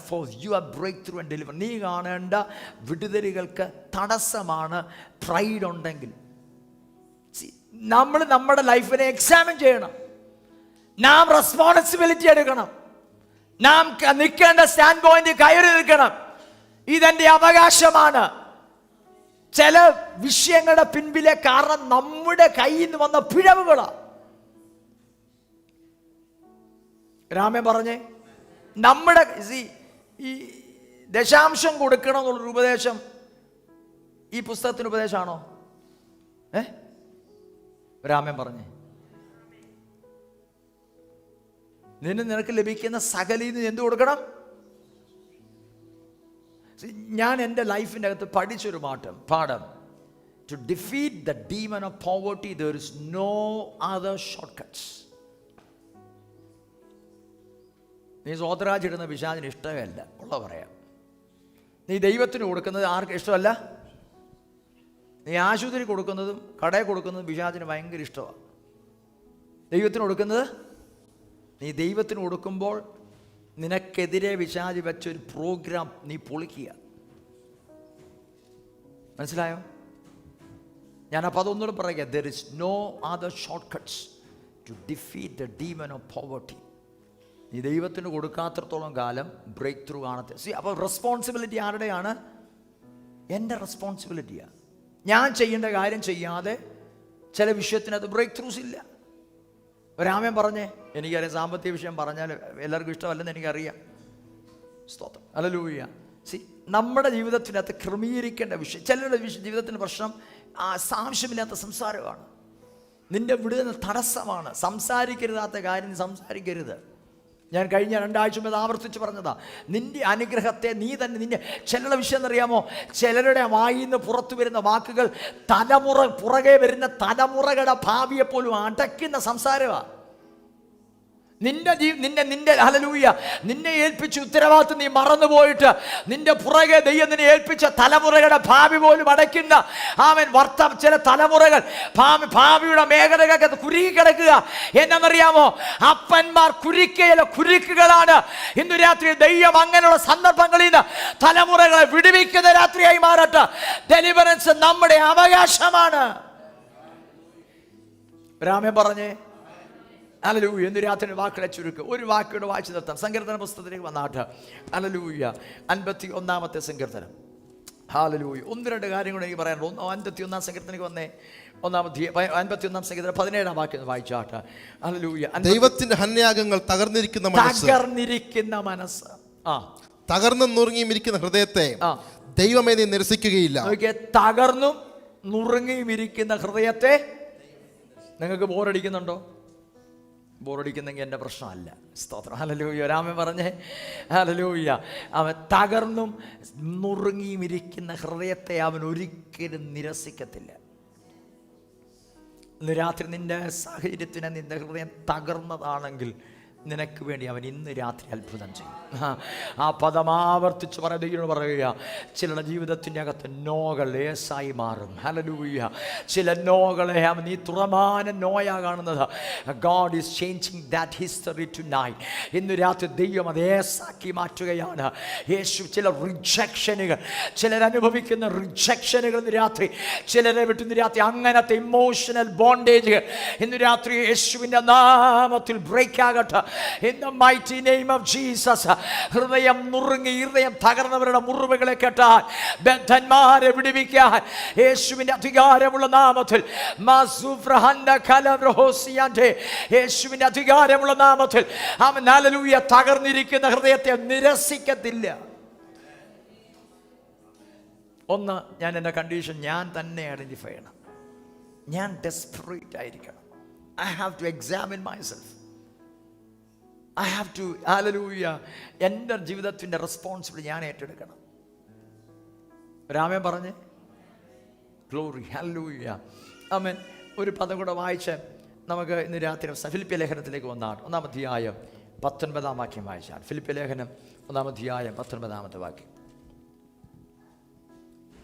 for your breakthrough and deliverance. നീ കാണേണ്ട വിടുതലുകൾക്ക് തടസ്സമാണ് പ്രൈഡ് ഉണ്ടെങ്കിൽ. നമ്മൾ നമ്മുടെ ലൈഫിനെ എക്സാമിൻ ചെയ്യണം. നാം റെസ്പോൺസിബിലിറ്റി എടുക്കണം. നാം നിൽക്കേണ്ട സ്റ്റാൻഡ് പോയിന്റ് കയറി നിൽക്കണം. ഇതെന്റെ അവകാശമാണ്. ചില വിഷയങ്ങളുടെ പിൻപിലെ കാരണം നമ്മുടെ കയ്യിൽ നിന്ന് വന്ന പിഴവുകളാണ്. രാമൻ പറഞ്ഞേ, നമ്മുടെ ഈ ദശാംശം കൊടുക്കണം എന്നുള്ളൊരു ഉപദേശം ഈ പുസ്തകത്തിന് ഉപദേശമാണോ? രാമൻ പറഞ്ഞേ, നിനക്ക് ലഭിക്കുന്ന സകലയിൽ നിന്ന് എന്ത് കൊടുക്കണം? ഞാൻ എൻ്റെ ലൈഫിൻ്റെ അകത്ത് പഠിച്ചൊരു പാഠം, to defeat the demon of poverty there is no other short cuts. നീ സ്വോത്രാജിടുന്ന പിശാചിന് ഇഷ്ടമല്ല, ഉള്ള പറയാം. നീ ദൈവത്തിന് കൊടുക്കുന്നത് ആർക്കും ഇഷ്ടമല്ല. നീ ആശുപത്രി കൊടുക്കുന്നതും കടയിൽ കൊടുക്കുന്നതും പിശാചിന് ഭയങ്കര ഇഷ്ടമാണ്. ദൈവത്തിന് കൊടുക്കുന്നത്, നീ ദൈവത്തിന് കൊടുക്കുമ്പോൾ നിനക്കെതിരെ പിശാച് വെച്ചൊരു പ്രോഗ്രാം നീ പൊളിക്കുക. മനസ്സിലായോ? ഞാനപ്പോൾ അതൊന്നുകൂടെ പറയുക, there is no other short cuts to defeat the demon of poverty. നീ ദൈവത്തിന് കൊടുക്കാത്രത്തോളം കാലം ബ്രേക്ക് ത്രൂ കാണത്തെ. അപ്പോൾ റെസ്പോൺസിബിലിറ്റി ആരുടെയാണ്? എൻ്റെ റെസ്പോൺസിബിലിറ്റിയാണ്. ഞാൻ ചെയ്യേണ്ട കാര്യം ചെയ്യാതെ ചില വിഷയത്തിനകത്ത് ബ്രേക്ക് ത്രൂസ് ഇല്ല. രാമൻ പറഞ്ഞേ, എനിക്കറിയാം സാമ്പത്തിക വിഷയം പറഞ്ഞാൽ എല്ലാവർക്കും ഇഷ്ടമല്ലെന്ന് എനിക്കറിയാം. സ്തോത്രം, ഹല്ലേലൂയ. നമ്മുടെ ജീവിതത്തിനകത്ത് ക്രമീകരിക്കേണ്ട വിഷയം, ചിലരുടെ ജീവിതത്തിൻ്റെ പ്രശ്നം സാംശമില്ലാത്ത സംസാരമാണ്. നിന്റെ വിടുന്ന തടസ്സമാണ്. സംസാരിക്കരുതാത്ത കാര്യം സംസാരിക്കരുത്. ഞാൻ കഴിഞ്ഞ 2 ആഴ്ച മുമ്പ് ആവർത്തിച്ച് പറഞ്ഞതാ, നിന്റെ അനുഗ്രഹത്തെ നീ തന്നെ, നിന്റെ ചിലരുടെ വിഷയം എന്നറിയാമോ, ചിലരുടെ വായിൽ നിന്ന് പുറത്തു വരുന്ന വാക്കുകൾ പുറകെ വരുന്ന തലമുറകളുടെ ഭാവിയെ പോലും അടയ്ക്കുന്ന സംസാരമാണ്. നിന്റെ ഹല്ലേലൂയ, നിന്നെ ഏൽപ്പിച്ച ഉത്തരവാദിത്വം നീ മറന്നുപോയിട്ട് നിന്റെ പുറകെ ദൈവം നിന്നെ ഏൽപ്പിച്ച തലമുറകളുടെ ഭാവി പോലും അടയ്ക്കുന്ന ചില തലമുറകൾ ഭാവിയുടെ മേഖലകൾക്ക് കുരുങ്ങി കിടക്കുക. എന്നറിയാമോ, അപ്പന്മാർ കുരുക്കുകളാണ്. ഇന്ന് രാത്രി ദൈവം അങ്ങനെയുള്ള സന്ദർഭങ്ങളിൽ നിന്ന് തലമുറകളെ വിടുവിക്കുന്ന രാത്രിയായി മാറട്ടെ. ഡെലിവറൻസ് നമ്മുടെ അവകാശമാണ്. രാമൻ പറഞ്ഞേ, ഹല്ലേലൂയ. എന്ന് രാത്രി വാക്കുകളെ ചുരുക്കുക. ഒരു വാക്കിയുടെ വായിച്ചു നിർത്താം. സങ്കീർത്തന പുസ്തകത്തിലേക്ക് വന്നാട്ട്. ഹല്ലേലൂയ. 51-ാമത്തെ സങ്കീർത്തനം. ഹല്ലേലൂയ. 1-2 കാര്യങ്ങൾ എനിക്ക് പറയാനുണ്ട്. 51-ാം സങ്കീർത്തനത്തിലേക്ക് വന്നേ. 51-ാം സങ്കീർത്തനം 17-ാം വാക്യം വായിച്ചാട്ട്. ഹല്ലേലൂയ. ദൈവത്തിന്റെ ഹന്യാഗങ്ങൾ തകർന്നിരിക്കുന്ന മനസ്സ്, തകർന്നും നുറുങ്ങിയും ഇരിക്കുന്ന ഹൃദയത്തെ ദൈവമേ നീ നിരസിക്കുകയില്ല. തകർന്നും നുറുങ്ങിയും ഇരിക്കുന്ന ഹൃദയത്തെ. നിങ്ങൾക്ക് ബോറടിക്കുന്നുണ്ടോ? ബോറടിക്കുന്നെങ്കിൽ എൻ്റെ പ്രശ്നമല്ല. സ്തോത്രം, ഹല്ലേലൂയ. രാമൻ പറഞ്ഞേ, ഹല്ലേലൂയ. അവൻ തകർന്നും നുറുങ്ങിയും ഇരിക്കുന്ന ഹൃദയത്തെ അവൻ ഒരിക്കലും നിരസിക്കത്തില്ല. ഇന്ന് രാത്രി നിന്റെ സാഹചര്യത്തിന് നിന്റെ ഹൃദയം തകർന്നതാണെങ്കിൽ നിനക്ക് വേണ്ടി അവൻ ഇന്ന് രാത്രി അത്ഭുതം ചെയ്യും. ആ പദം ആവർത്തിച്ച് പറയുക. ചിലരുടെ ജീവിതത്തിൻ്റെ അകത്ത് നോകൾ ലേസായി മാറും. ഹല്ലേലൂയ. ചില നോകളെ നീ തുറമാന നോയാ കാണുന്നത്. God is changing that history tonight. ഇന്ന് രാത്രി ദൈവം അത് ഏസാക്കി മാറ്റുകയാണ്. യേശു ചില റിജക്ഷനുകൾ, ചിലരനുഭവിക്കുന്ന റിജക്ഷനുകൾ ഇന്ന് രാത്രി, ചിലരെ വിട്ട് ഇന്ന് രാത്രി അങ്ങനത്തെ ഇമോഷണൽ ബോണ്ടേജുകൾ ഇന്ന് രാത്രി യേശുവിൻ്റെ നാമത്തിൽ ബ്രേക്ക് ആകട്ടെ. In the mighty name of Jesus. ഹൃദയം നുറുങ്ങി, ഹൃദയം തകർന്നവരുടെ മുറിവുകളെ കെട്ടാൻ, ബദ്ധന്മാരെ വിടുവിക്കാൻ യേശുവിന്റെ അധികാരമുള്ള നാമത്തിൽ, യേശുവിന്റെ അധികാരമുള്ള നാമത്തിൽ അവൻ ഹല്ലേലൂയ തകർന്നിരിക്കുന്ന ഹൃദയത്തെ നിരസിക്കത്തില്ല. ഒന്ന്, ഞാൻ എൻ്റെ കണ്ടീഷൻ ഞാൻ തന്നെ ഐഡന്റിഫൈ ചെയ്യണം. ഞാൻ ഡെസ്പറേറ്റ് ആയിരിക്കണം. I have to examine myself. I have to, hallelujah, എൻ്റെ ജീവിതത്തിൻ്റെ റെസ്പോൺസിബിലിറ്റി ഞാൻ ഏറ്റെടുക്കണം. രാമൻ പറഞ്ഞേ, ഗ്ലോറി, ഹല്ലേലൂയ, ആമേൻ. ഒരു പദം കൂടെ വായിച്ച് നമുക്ക് ഇന്ന് രാത്രി ഫിലിപ്പിയ ലേഖനത്തിലേക്ക് വന്നാണ്. 1-ാം അധ്യായം 19-ാം വാക്യം വായിച്ചാൽ. ഫിലിപ്പിയ ലേഖനം 1-ാം അധ്യായം 19-ാമത്തെ വാക്യം.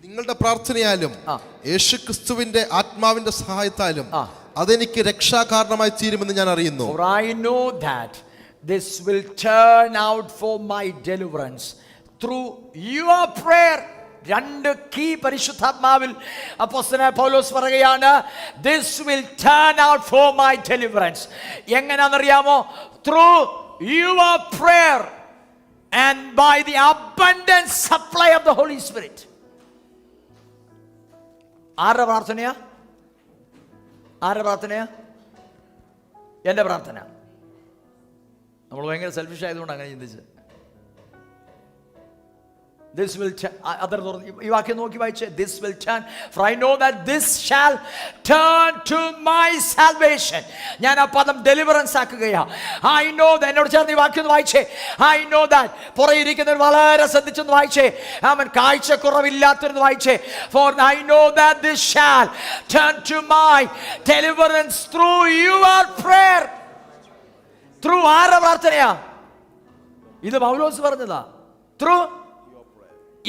നിങ്ങളുടെ പ്രാർത്ഥനയാലും യേശുക്രിസ്തുവിന്റെ ആത്മാവിന്റെ സഹായത്താലും അതെനിക്ക് രക്ഷാകാരണമായി തീരുമെന്ന് ഞാൻ അറിയുന്നു. For I know that this will turn out for my deliverance through your prayer. 2 key പരിശുദ്ധാത്മാവിൽ അപ്പോസ്തലനായ പൗലോസ് പറയുകയാണ്, this will turn out for my deliverance. എങ്ങനെയാണെന്നറിയാമോ? through your prayer. and by the abundant supply of the Holy Spirit. ആരുടെ പ്രാർത്ഥനയാ? ആരുടെ പ്രാർത്ഥനയാ? എൻ്റെ പ്രാർത്ഥന. നമ്മൾ ഭയങ്കര സെൽഫിഷ് ആയതുകൊണ്ട് അങ്ങനെ ചിന്തിച്ച്. This will ഈ വാക്യം നോക്കി വായിച്ചേ. This will turn, for I know that this shall turn to my salvation. ഞാൻ ആ പദം ഡെലിവറൻസ് ആക്കുകയാ. I know that. എന്നോട് ചേർന്ന് ഈ വാക്യം ഒന്ന് വായിച്ചേ. I know that. പുറകെ ഇരിക്കുന്നവർ വളരെ ശ്രദ്ധിച്ചൊന്ന് വായിച്ചേ. അവൻ കാഴ്ചക്കുറവില്ലാത്തവരെന്ന് വായിച്ചേ. For I know that this shall turn to my deliverance through your prayer. Through ആരുടെ പ്രാർത്ഥനയാ? ഇത് പൗലോസ് പറഞ്ഞതാ. Through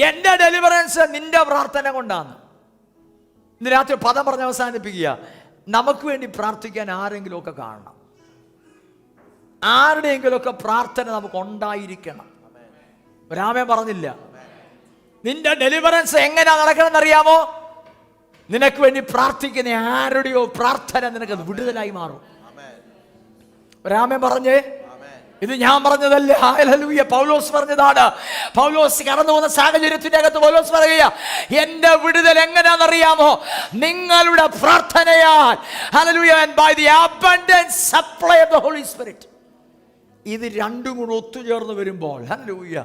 എന്റെ ഡെലിവറൻസ് നിന്റെ പ്രാർത്ഥന കൊണ്ടാണ്. ഇന്ന് രാത്രി പദം പറഞ്ഞ് അവസാനിപ്പിക്കുക. നമുക്ക് വേണ്ടി പ്രാർത്ഥിക്കാൻ ആരെങ്കിലുമൊക്കെ കാണണം. ആരുടെയെങ്കിലുമൊക്കെ പ്രാർത്ഥന നമുക്ക് ഉണ്ടായിരിക്കണം. രാമൻ പറഞ്ഞില്ല. നിന്റെ ഡെലിവറൻസ് എങ്ങനെയാ നടക്കണമെന്ന് അറിയാമോ? നിനക്ക് വേണ്ടി പ്രാർത്ഥിക്കുന്ന ആരുടെയോ പ്രാർത്ഥന നിനക്ക് വിടുതലായി മാറും. രാമൻ പറഞ്ഞേ, ഇത് ഞാൻ പറഞ്ഞതല്ല. ഹല്ലേലൂയ. പൗലോസ് പറഞ്ഞതാണ്. പൗലോസ് കടന്നു പോകുന്ന സാഹചര്യത്തിന്റെ അകത്ത് പൗലോസ് പറയുക, എന്റെ വിടുതൽ എങ്ങനെയാണെന്നറിയാമോ? നിങ്ങളുടെ പ്രാർത്ഥനയാൽ. Hallelujah. And by the abundant supply of the Holy Spirit. ഇത് രണ്ടും കൂടെ ഒത്തുചേർന്ന് വരുമ്പോൾ ഹല്ലേലൂയ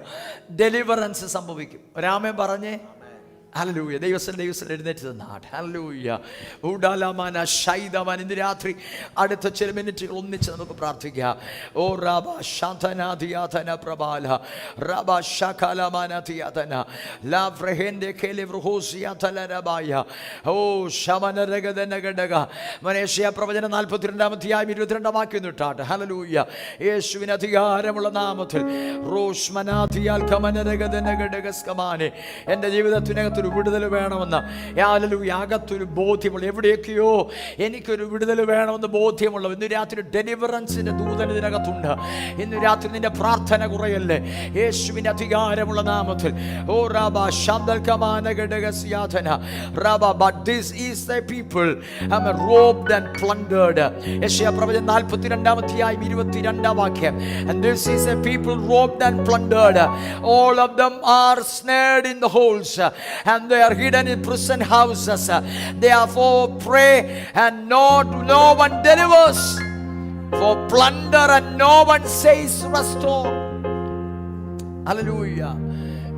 ഡെലിവറൻസ് സംഭവിക്കും. രാമൻ പറഞ്ഞേ, ഹല്ലേലൂയ. ദൈവസ്ഥ എഴുന്നേറ്റ് തന്നാട്. ഹല്ലേലൂയ. ഉഡാലമാന ശൈദമാൻ. ഇന്ന് രാത്രി അടുത്ത ചില മിനിറ്റുകൾ ഒന്നിച്ച് നമുക്ക് പ്രാർത്ഥിക്കാം. ഓ റബ ശാന്തനാധിയാതന പ്രബാല റബ ശകലമാനധിയാതന ലാവ്രഹേന്റെ കെലിവ്രഹോസിയാതലരബായ ഓ ശമനരഗദനഗഡഗ. മനേഷ്യ പ്രവചനം 42-ാം അധ്യായം 22-ാം വാക്യം ഇട്ടാട്ടെ. ഹല്ലേലൂയ. യേശുവിന് അധികാരമുള്ള നാമത്തിൽ റോഷ്മനാധിയാൽ കമനരഗദനഗഡഗസ്കമാനെ. എൻ്റെ ജീവിതത്തിനകത്ത് ഒരു വിടുതൽ വേണമെന്ന് അകത്തൊരു ബോധ്യമുള്ള, എവിടെയൊക്കെയോ എനിക്കൊരു വിടുതൽ വേണമെന്ന് ബോധ്യമുള്ള ഇന്ന് രാത്രി ഡെലിവറൻസിന്റെ ദൂതൻ ഇതിനകത്തുണ്ട്. ഇന്ന് രാത്രി നിന്റെ പ്രാർത്ഥന കുറയല്ലേ. യേശുവിന്റെ അധികാരമുള്ള നാമത്തിൽ ഓ റബ ശാന്തൽകമാനഗഡഗസ്യാതന റബ. But this is the people robbed and plundered. യെശയ്യാ പ്രവചനം 42-ാം അധ്യായം 22-ാം വാക്യം. And this is a people robbed and plundered. All of them are snared in the holes and they are hidden in prison houses. Therefore pray and no one delivers, for plunder and no one says restore. Hallelujah.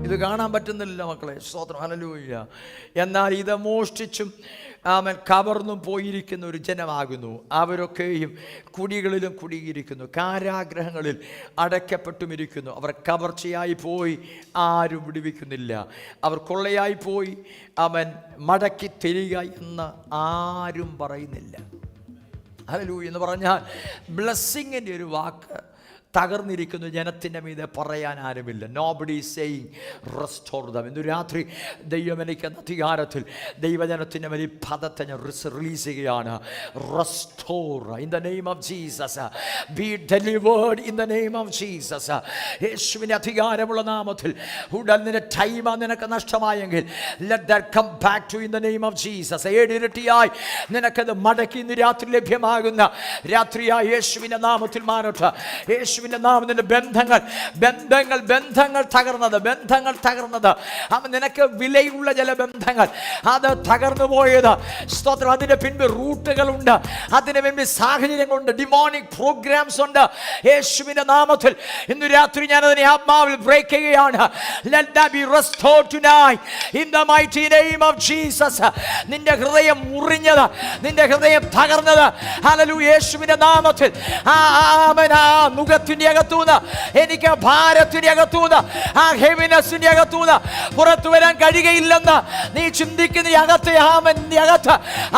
ഇത് കാണാൻ പറ്റുന്നില്ല മക്കളെ. സ്തോത്രം. ഹല്ലേലൂയ. എന്നാൽ ഇത് മോഷ്ടിച്ചും അവൻ കവർന്നും പോയിരിക്കുന്ന ഒരു ജനമാകുന്നു. അവരൊക്കെയും കുടികളിലും കുടുങ്ങിയിരിക്കുന്നു, കാരാഗ്രഹങ്ങളിൽ അടയ്ക്കപ്പെട്ടുമിരിക്കുന്നു. അവർ കവർച്ചയായി പോയി ആരും വിടുവിക്കുന്നില്ല. അവർ കൊള്ളയായി പോയി അവൻ മടക്കി തരിക എന്ന് ആരും പറയുന്നില്ല. ഹല്ലേലൂയ എന്ന് പറഞ്ഞാൽ ബ്ലെസ്സിങ്ങിൻ്റെ ഒരു വാക്ക് തകർന്നിരിക്കുന്നു ജനത്തിൻ്റെ മീതെ പറയാൻ ആരുമില്ല. Nobody saying restore dum. ഇന്ന് രാത്രി ദൈവം എനിക്ക് അധികാരത്തിൽ ദൈവജനത്തിൻ്റെ മേൽ പദത്തെ ഞാൻ റിലീസ് ചെയ്യുകയാണ്. Restore in the name of Jesus. Be delivered in the name of Jesus. യേശുവിൻ്റെ അധികാരമുള്ള നാമത്തിൽ. ഉടനെ ടൈം നിനക്ക് നഷ്ടമായെങ്കിൽ let that come back to in the name of Jesus. 7 ഇരട്ടിയായി നിനക്കത് മടക്കി ഇന്ന് രാത്രി ലഭ്യമാകുന്ന രാത്രിയായി യേശുവിൻ്റെ നാമത്തിൽ മാറട്ടെ. യേശുവിൻ്റെ നാമം. നിന്റെ ബന്ധങ്ങൾ തകർന്നത് അവൻ നിനക്ക് വിലയുള്ള ചില ബന്ധങ്ങൾ അത് തകർന്നു പോയത്. സ്തോത്രം. അതിന്റെ പിൻപ് റൂട്ടുകളുണ്ട്, അതിന് പിൻപ് സാഹചര്യങ്ങളുണ്ട്, ഡിമോണിക് പ്രോഗ്രാംസ് ഉണ്ട്. യേശുവിന്റെ നാമത്തിൽ ഇന്ന് രാത്രി ഞാൻ അതിനെ ആത്മാവിൽ ബ്രേക്ക് ചെയ്യുകയാണ്. Let that be restored tonight in the mighty name of Jesus. നിന്റെ ഹൃദയം മുറിഞ്ഞത്, നിന്റെ ഹൃദയം തകർന്നത്, ഹല്ലേലൂയ, യേശുവിന്റെ നാമത്തിൽ മുഖത്തിന്റെ അകത്തൂന്ന്, എനിക്ക് ഭാരത്തിന്റെ അകത്തൂന്ന്, ആ ഹെവിനെസിന്റെ അകത്തൂന്ന് പുറത്തു വരാൻ കഴിയുകയില്ലെന്ന് നീ ചിന്തിക്കുന്ന അകത്ത്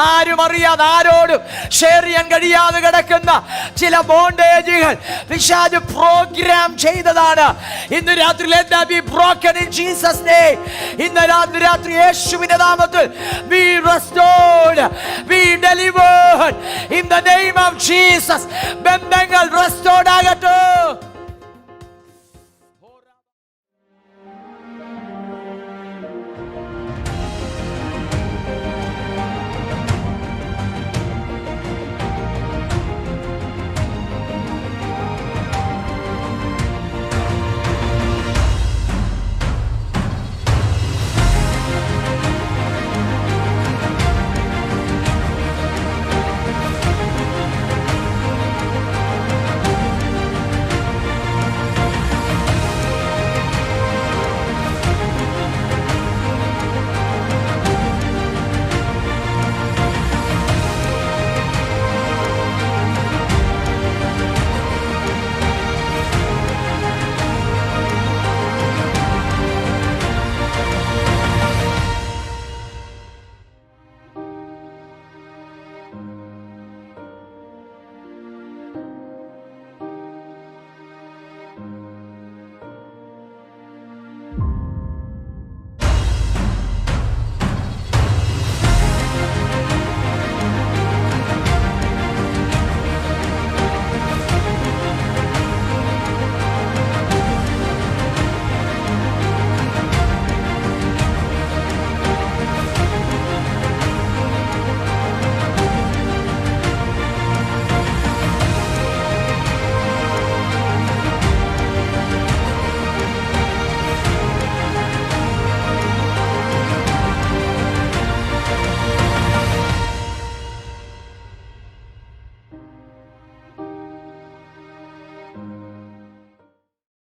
ആരും അറിയാതെ, ആരോടും ഷെയർ ചെയ്യാൻ കഴിയാതെ കിടക്കുന്ന ചില ബോണ്ടേജുകൾ പിശാച് പ്രോഗ്രാം ചെയ്തതാണ്. ഇന്ന് രാത്രി let that be broken in Jesus name. ഇന്ന് രാത്രി യേശുവിന്റെ നാമത്തിൽ be restored, be delivered in the name of Jesus. ബന്ധങ്ങൾ restored ആകട്ടെ.